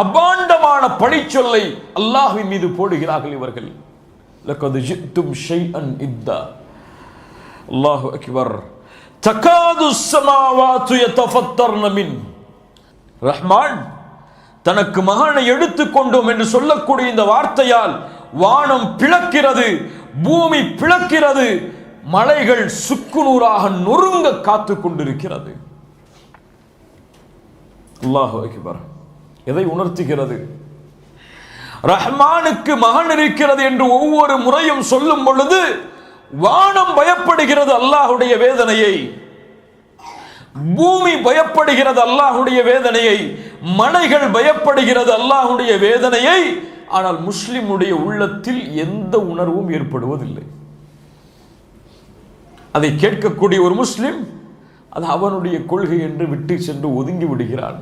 அபாண்டமான பழிச்சொல்லை அல்லாஹ்வின் மீது போடுகிறார்கள் இவர்கள். லகத் ஜிஅ்தும் ஷைஅன் இத்தா. அல்லாஹு அக்பர். தகாது ஸமாவாத்து யதஃபத்தர்ன மின். ரஹ்மான் தனக்கு மகனை எடுத்துக் கொண்டோம் என்று சொல்லக்கூடிய இந்த வார்த்தையால் வானம் பிளக்கிறது, பூமி பிளக்கிறது, மலைகள் சுக்குநூறாக நொறுங்க காத்து கொண்டிருக்கிறது. அல்லாஹு அக்பர். எதை உணர்த்துகிறது? ரஹ்மானுக்கு மகன் இருக்கிறது என்று ஒவ்வொரு முறையும் சொல்லும் பொழுது வானம் பயப்படுகிறது அல்லாஹுடைய வேதனையை, பூமி பயப்படுகிறது அல்லாஹுடைய வேதனையை, மலைகள் பயப்படுகிறது அல்லாஹுடைய வேதனையை. ஆனால் முஸ்லிமுடைய உள்ளத்தில் எந்த உணர்வும் ஏற்படுவதில்லை. அதை கேட்கக்கூடிய ஒரு முஸ்லிம் அது அவனுடைய கொள்கை என்று விட்டு சென்று ஒதுங்கி விடுகிறான்.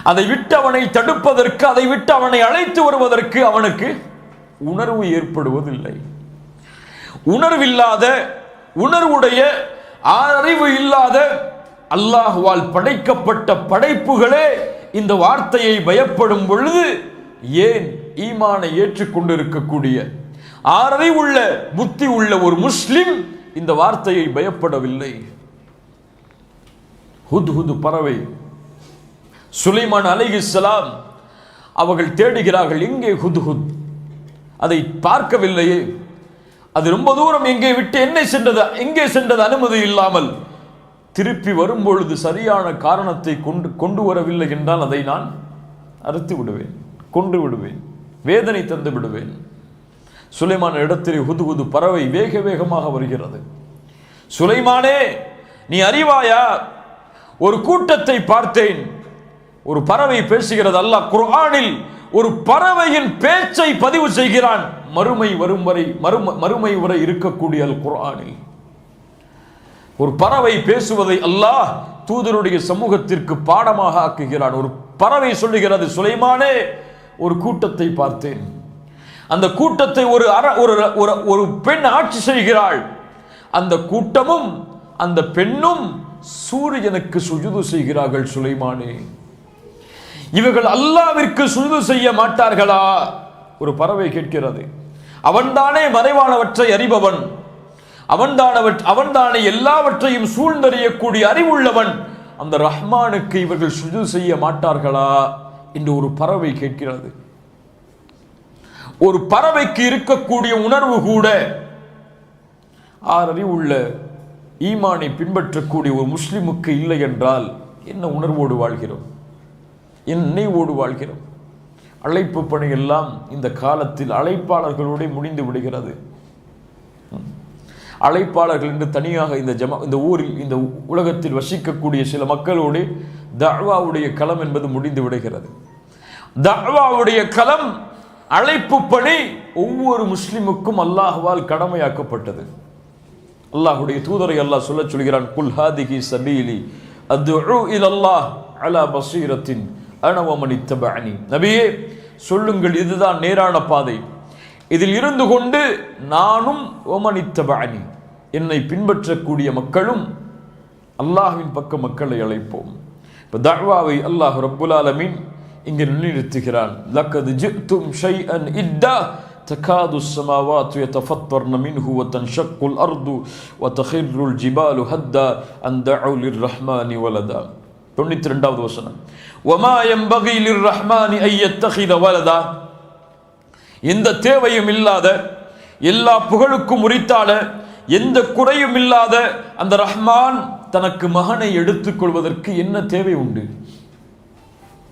அதை விட்டு அவனை தடுப்பதற்கு, அதை விட்டு அவனை அழைத்து வருவதற்கு அவனுக்கு உணர்வு ஏற்படுவதில்லை. உணர்வில்லாத, உணர்வுடைய, அறிவு இல்லாத அல்லாஹ்வால் படைக்கப்பட்ட படைப்புகளே இந்த வார்த்தையை பயப்படும் பொழுது ஏன் ஈமானை ஏற்றுக்கொண்டிருக்கக்கூடிய அறிவுள்ள புத்தி உள்ள ஒரு முஸ்லிம் இந்த வார்த்தையை பயப்படவில்லை? ஹுத்ஹுத் பறவை, சுலைமான் அலைஹிஸ்ஸலாம் அவர்கள் தேடுகிறார்கள், எங்கே ஹுத்ஹுத்? அதை பார்க்கவில்லையே. அது ரொம்ப தூரம் எங்கே விட்டு எங்கே சென்றது அனுமதி இல்லாமல் திருப்பி வரும்பொழுது சரியான காரணத்தை கொண்டு வரவில்லை என்றால் அதை நான் அறுத்து விடுவேன், கொண்டு விடுவேன், வேதனை தந்து விடுவேன். சுலைமான் இடத்திலே ஹுத்ஹுத் பறவை வேக வேகமாக வருகிறது. சுலைமானே, நீ அறிவாயா? ஒரு கூட்டத்தை பார்த்தேன். ஒரு பறவை பேசுகிறது. அல்லாஹ் குர்ஆனில் ஒரு பறவையின் பேச்சை பதிவு செய்கிறான். மறுமை வரை இருக்கக்கூடிய அல் குர்ஆனில் ஒரு பறவை பேசுவதை அல்லாஹ் தூதருடைய சமூகத்திற்கு பாடமாக ஆக்குகிறான். ஒரு பறவை சொல்லுகிறது, சுலைமானே, ஒரு கூட்டத்தை பார்த்தேன். அந்த கூட்டத்தை ஒரு பெண் ஆட்சி செய்கிறாள். அந்த கூட்டமும் அந்த பெண்ணும் சூரியனுக்கு சுஜூது செய்கிறார்கள். சுலைமானே, இவர்கள் அல்லாஹ்விற்கு சுஜூது செய்ய மாட்டார்களா? ஒரு பறவை கேட்கிறது. அவன்தானே மறைவானவற்றை அறிபவன், அவன்தானே எல்லாவற்றையும் சூழ்ந்தறியக்கூடிய அறிவுள்ளவன். அந்த ரஹ்மானுக்கு இவர்கள் சுஜூது செய்ய மாட்டார்களா என்று ஒரு பறவை கேட்கிறது. ஒரு பறவைக்கு இருக்கக்கூடிய உணர்வு கூட அறிவுள்ள ஈமானை பின்பற்றக்கூடிய ஒரு முஸ்லிமுக்கு இல்லை என்றால் என்ன உணர்வோடு வாழ்கிறோம், என்ன நினைவோடு வாழ்கிறோம்? அழைப்பு பணி எல்லாம் இந்த காலத்தில் அழைப்பாளர்களோடு முடிந்து விடுகிறது. அழைப்பாளர்கள் என்று தனியாக இந்த ஊரில் இந்த உலகத்தில் வசிக்கக்கூடிய சில மக்களோடு தஅவாவுடைய களம் என்பது முடிந்து விடுகிறது. தஅவாவுடைய களம், அழைப்பு பணி ஒவ்வொரு முஸ்லிமுக்கும் அல்லாஹ்வால் கடமையாக்கப்பட்டது. அல்லாஹ்வுடைய தூதரை அல்லாஹ் சொல்கிறான், குல் ஹாதிஹி சபீலி அத்உ இலல்லாஹ் அலா பஸீரத்தின் அன வ மன் இத்தபஅனி. நபியே சொல்லுங்கள், இதுதான் நேரான பாதை, இதில் இருந்து கொண்டு நானும் வ மன் இத்தபஅனி, என்னை பின்பற்றக்கூடிய மக்களும் அல்லாஹ்வின் பக்கம் மக்களை அழைப்போம். இப்போ தஅவாவை அல்லாஹ் ரப்புல் ஆலமீன் இங்கே நிறுத்துகிறான். லக்கத் ஜிஅ்தும் ஷைஅன் இத்தா தகாது ஸமாவாத்து யதஃபத்தர்ன மின்ஹு வதன்ஷக்குல் அர்து வதகிர்ருல் ஜிபாலு ஹத்தா அன் தஅு லிர்ரஹ்மானி வலதா. 92வது வசனம். வமா யம்பகி லிர்ரஹ்மானி அன் யத்தகித வலதா. எந்த தேவையும் இல்லாத, எல்லா புகழுக்கும் உரித்தான, எந்த குறையும் இல்லாத அந்த ரஹ்மான் தனக்கு மகனை எடுத்துக்கொள்வதற்கு என்ன தேவை உண்டு?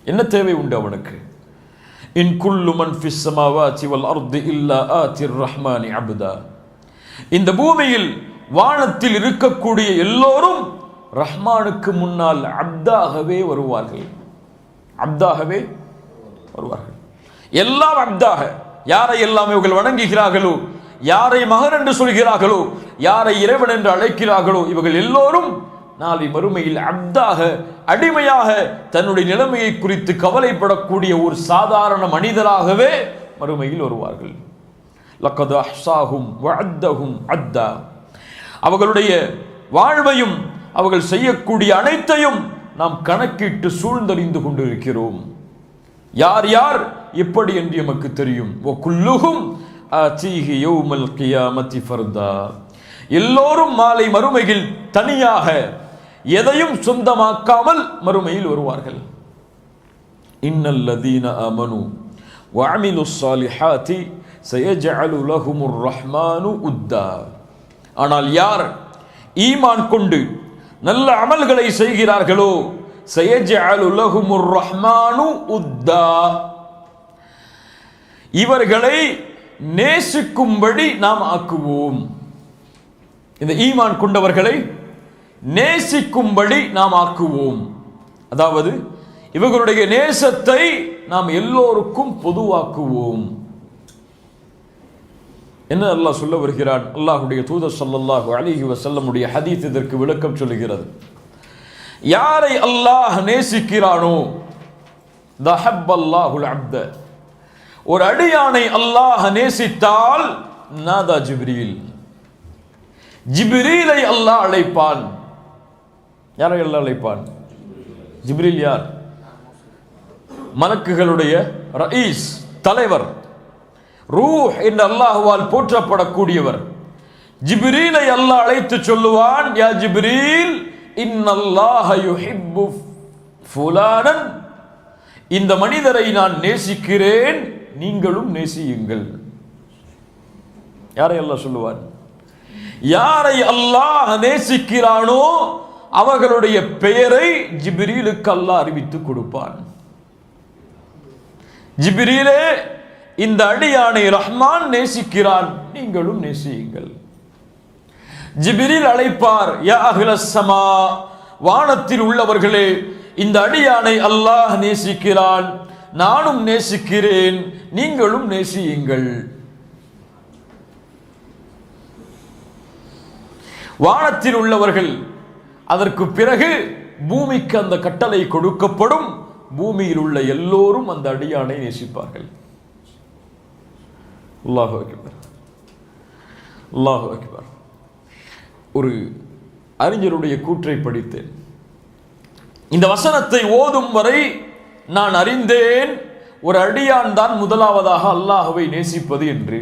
என்ன தேவை உண்டு அவனுக்கு? இன் குல்லு மன் ஃபிஸ் ஸமாவாதி வல் அர்தி இல்லா ஆத்திர் ரஹ்மானி அப்தா. இந்த பூமியில் வானத்தில் இருக்கக்கூடிய எல்லோரும் ரஹ்மானுக்கு முன்னால் அப்தாகவே வருவார்கள். அப்தாகவே வருவார்கள். எல்லாம் அப்தாக. யாரை எல்லாம் இவர்கள் வணங்குகிறார்களோ, யாரை மகன் என்று சொல்கிறார்களோ, யாரை இறைவன் என்று அழைக்கிறார்களோ, இவர்கள் எல்லோரும் நாளை மறுமையில் அப்தாக, அடிமையாக தன்னுடைய நிலைமையை குறித்து கவலைப்படக்கூடிய ஒரு சாதாரண மனிதராகவே மறுமையில் வருவார்கள். லக்கத் அஹ்ஸாஹும் வஅத்தஹும் அத்தா. அவர்களுடைய வாழ்வையும் அவர்கள் செய்யக்கூடிய அனைத்தையும் நாம் கணக்கிட்டு சூழ்ந்தறிந்து கொண்டிருக்கிறோம். யார் யார் எப்படி என்று எமக்கு தெரியும். வகுல்லுஹும் ஆதீஹி யௌமல் கியாமத்தி ஃபர்தா. எல்லோரும் மாலை மறுமையில் தனியாக எதையும் சொந்தமாக்காமல் மறுமையில் வருவார்கள். இன்னல்லதீன ஆமனு வஅமிலுஸ் ஸாலிஹாத்தி சயஜஅலு லஹுமுர் ரஹ்மானு உத்தா. ஆனால் யார் ஈமான் கொண்டு நல்ல அமல்களை செய்கிறார்களோ, சயஜஅலு லஹுமுர் ரஹ்மானு உத்தா, இவர்களை நேசிக்கும்படி நாம் ஆக்குவோம். இந்த ஈமான் கொண்டவர்களை நேசிக்கும்படி நாம் ஆக்குவோம். அதாவது இவர்களுடைய நேசத்தை நாம் எல்லோருக்கும் பொதுவாக்குவோம். என்ன அல்லாஹ் சொல்ல வருகிறான்? அல்லாஹ்வுடைய தூதர் ஸல்லல்லாஹு அலைஹி வஸல்லமுடைய ஹதீஸ் இதற்கு விளக்கம் சொல்லுகிறது. யாரை அல்லாஹ் நேசிக்கிறானோ, தஹப்பல்லாஹுல் அப்த, ஒரு அடியானை அல்லாஹ் நேசித்தால் நாதா ஜிப்ரீல், ஜிப்ரீலை அல்லாஹ் அழைப்பான். யாரை அல்லாஹ் அழைப்பான்? ஜிப்ரீல் யார்? மலக்குகளுடைய ரயீஸ், தலைவர், ரூஹ் என்று அல்லாஹ்வால் போற்றப்படக்கூடியவர். ஜிப்ரீலை அல்லாஹ் அழைத்து சொல்லுவான், யா ஜிப்ரீல் இன்னல்லாஹ யுஹிப்பு ஃபுலானன், இந்த மனிதரை நான் நேசிக்கிறேன், நீங்களும் நேசியுங்கள். யாரை அல்லாஹ் சொல்லுவான்? யாரை அல்லாஹ் நேசிக்கிறானோ அவர்களுடைய பெயரை ஜிப்ரீலுக்கு அல்லாஹ் அறிவித்து கொடுப்பான். ஜிப்ரீலே, இந்த அடியானை ரஹ்மான் நேசிக்கிறான், நீங்களும் நேசியுங்கள். ஜிப்ரீல் அழைப்பார், யா அஹ்லஸ் ஸமா, வானத்தில் உள்ளவர்களே, இந்த அடியானை அல்லாஹ் நேசிக்கிறான், நானும் நேசிக்கிறேன், நீங்களும் நேசியுங்கள். வானத்தில் உள்ளவர்கள், அதற்கு பிறகு பூமிக்கு அந்த கட்டளை கொடுக்கப்படும். பூமியில் உள்ள எல்லோரும் அந்த அடியானை நேசிப்பார்கள். அல்லாஹு அக்பர், அல்லாஹு அக்பர். ஒரு அறிஞருடைய கூற்றை படித்தேன். இந்த வசனத்தை ஓதும் வரை நான் அறிந்தேன் ஒரு அடியான் தான் முதலாவதாக அல்லாஹ்வை நேசிப்பது என்று.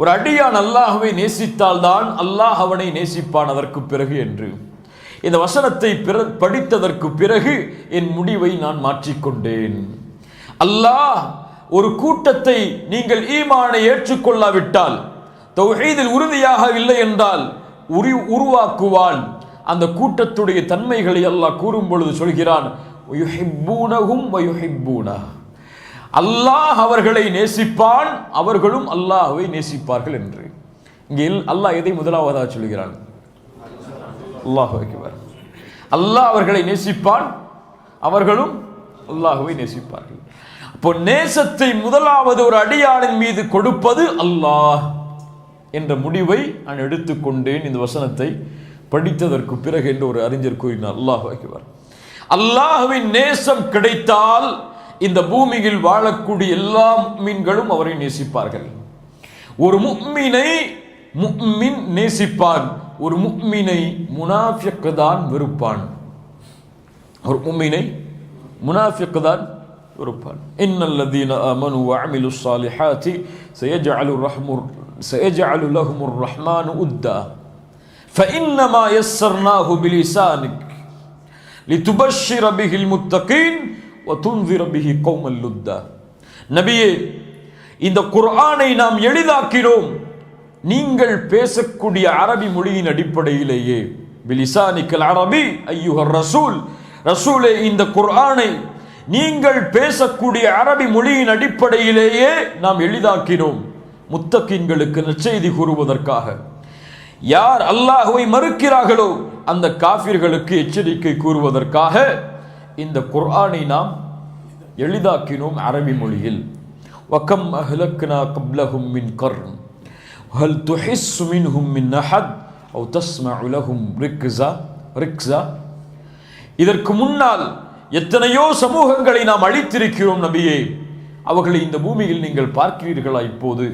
ஒரு அடியான் அல்லாஹ்வை நேசித்தால் தான் அல்லாஹ் அவனை நேசிப்பான் அதற்கு பிறகு என்று. இந்த வசனத்தை படித்ததற்கு பிறகு என் முடிவை நான் மாற்றிக்கொண்டேன். அல்லாஹ் ஒரு கூட்டத்தை நீங்கள் ஈமானை ஏற்றுக்கொள்ளாவிட்டால், தௌஹீதில் உறுதியாக இல்லை என்றால் உருவாக்குவான். அந்த கூட்டத்துடைய தன்மைகளை அல்லாஹ் கூறும் பொழுது சொல்கிறான், அல்லாஹ் அவர்களை நேசிப்பான், அவர்களும் அல்லாஹ்வை நேசிப்பார்கள் என்று. இங்கே அல்லாஹ் எதை முதலாவதாக சொல்கிறான்? அல்லாஹ் அக்பர். அல்லாஹ் அவர்களை நேசிப்பான், அவர்களும் அல்லாஹ்வை நேசிப்பார்கள். அப்போ நேசத்தை முதலாவது ஒரு அடியானின் மீது கொடுப்பது அல்லாஹ் என்ற முடிவை நான் எடுத்துக்கொண்டேன் இந்த வசனத்தை படித்ததற்கு பிறகு என்று ஒரு அறிஞர் கூறினார். அல்லாஹ் அக்பர். அல்லாஹ்வின் நேசம் கிடைத்தால் இந்த பூமியில் வாழக்கூடிய எல்லா முஃமின்களும் அவரை நேசிப்பார்கள். ஒரு முஃமினை முஃமின் நேசிப்பான், ஒரு முஃமினை முனாஃபிக் தான் வெறுப்பான். ஒரு முஃமினை முனாஃபிக் தான் வெறுப்பான். இன்னல்லதீன ஆமனு வஅமிலுஸ் ஸாலிஹாத்தி சயஜஅலு லஹுமுர் ரஹ்மானு உத்தா ஃபஇன்னமா யஸ்ஸர்னாஹு பிலிசானிக் லிதுபஷ்ஷிர பிஹில் முத்தகீன் வதுன்ஸிர பிஹி கௌமல் லுத்தா. நபியே, இந்த குர்ஆனை நாம் எளிதாக்கினோம் நீங்கள் பேசக்கூடிய அரபி மொழியின் அடிப்படையிலேயே. பிலிசானிக்கல் அரபி ஐயுஹர் ரசூல், ரசூலே இந்த குர்ஆனை நீங்கள் பேசக்கூடிய அரபி மொழியின் அடிப்படையிலேயே நாம் எளிதாக்கினோம் முத்தகீன்களுக்கு நற்செய்தி கூறுவதற்காக. யார் அல்லாஹ்வை மறுக்கிறார்களோ அந்த காஃபிர்களுக்கு எச்சரிக்கை கூறுவதற்காக இந்த குர்ஆனை நாம் எளிதாக்கினோம் அரபி மொழியில். வகம் அஹ்லக்னா கப்லஹும் மின் கர்ன் ஹல் துஹிஸ்ஸு மின்ஹும் மின் அஹத் அவ் தஸ்மஉ லஹும் ரிக்ஸா. இதற்கு முன்னால் எத்தனையோ சமூகங்களை நாம் அழித்திருக்கிறோம் நபியே, அவர்களை இந்த பூமியில் நீங்கள் பார்க்கிறீர்களா? இப்போது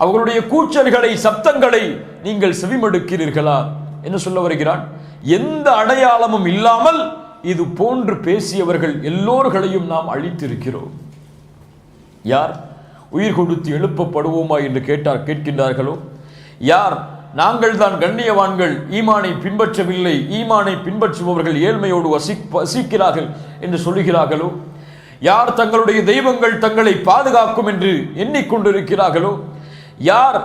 அவர்களுடைய கூச்சல்களை, சப்தங்களை நீங்கள் செவிமடுக்கிறீர்களா? என்ன சொல்ல வருகிறான்? எந்த அடையாளமும் இல்லாமல் இது போன்று பேசியவர்கள் எல்லோர்களையும் நாம் அழித்திருக்கிறோம். யார் உயிர் கொடுத்து எழுப்பப்படுவோமா என்று கேட்கின்றார்களோ, யார் நாங்கள் தான் கண்ணியவான்கள், ஈமானை பின்பற்றவில்லை, ஈமானை பின்பற்றுபவர்கள் ஏழ்மையோடு வசிக்கிறார்கள் என்று சொல்லுகிறார்களோ, யார் தங்களுடைய தெய்வங்கள் தங்களை பாதுகாக்கும் என்று எண்ணிக்கொண்டிருக்கிறார்களோ, யார்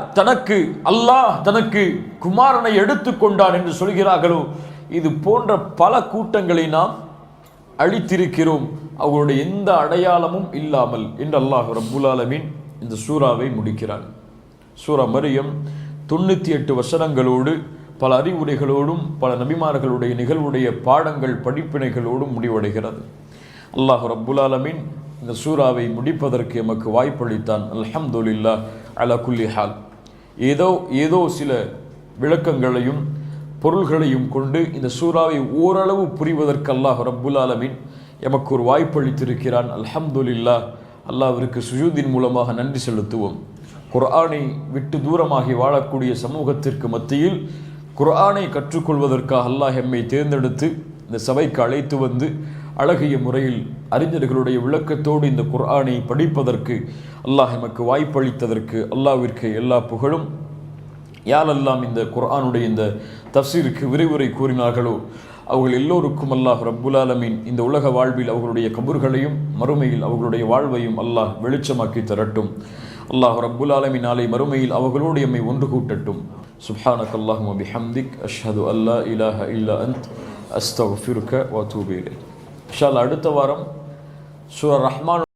அல்லாஹ் தனக்கு குமாரனை எடுத்துக்கொண்டான் என்று சொல்கிறார்களோ, இது போன்ற பல கூட்டங்களை நாம் அழித்திருக்கிறோம் அவர்களுடைய எந்த அடையாளமும் இல்லாமல் என்று அல்லாஹ் ரப்புல் ஆலமீன் இந்த சூராவை முடிக்கிறான். சூரா மரியம் 98 வசனங்களோடு பல அறிவுரைகளோடும் பல நபிமார்களுடைய நிகழ்வுடைய பாடங்கள் படிப்பினைகளோடும் முடிவடைகிறது. அல்லாஹ் ரப்புல் ஆலமீன் இந்த சூராவை முடிப்பதற்கு எமக்கு வாய்ப்பளித்தான். அல்ஹம்துலில்லாஹ் அலா குல்லி ஹால். ஏதோ சில விளக்கங்களையும் பொருள்களையும் கொண்டு இந்த சூராவை ஓரளவு புரிவதற்கு அல்லாஹ் ரப்புல் ஆலமீன் எமக்கு ஒரு வாய்ப்பளித்திருக்கிறான். அல்ஹம்துலில்லாஹ். அல்லாஹ்விற்கு சுஜூதின் மூலமாக நன்றி செலுத்துவோம். குர்ஆனை விட்டு தூரமாகி வாழக்கூடிய சமூகத்திற்கு மத்தியில் குர்ஆனை கற்றுக்கொள்வதற்காக அல்லாஹ் எம்மை தேர்ந்தெடுத்து இந்த சபைக்கு அழைத்து வந்து அழகிய முறையில் அறிஞர்களுடைய விளக்கத்தோடு இந்த குர்ஆனை படிப்பதற்கு அல்லாஹ் எமக்கு வாய்ப்பளித்ததற்கு அல்லாஹ்விற்கு எல்லா புகழும். யாரெல்லாம் இந்த குர்ஆனுடைய இந்த தஃசீருக்கு விரிவுரை கூறினார்களோ அவர்கள் எல்லோருக்கும் அல்லாஹ் ரப்புல் ஆலமீன் இந்த உலக வாழ்வில் அவர்களுடைய கபர்களையும் மறுமையில் அவர்களுடைய வாழ்வையும் அல்லாஹ் வெளிச்சமாக்கி தரட்டும். அல்லாஹ் ரப்புல் ஆலமீன் நாளை மறுமையில் அவர்களோடு எம்மை ஒன்று கூட்டட்டும். சுப்ஹானக்கல்லாஹும்ம பிஹம்திக் அஷ்ஹது அல்லா இலாஹ இல்லா அன்த் அஸ்தக்ஃபிருக வ அத்தூபு இலைக். இன்ஷா அல்லாஹ் அடுத்த வாரம் சூரா ரஹ்மான்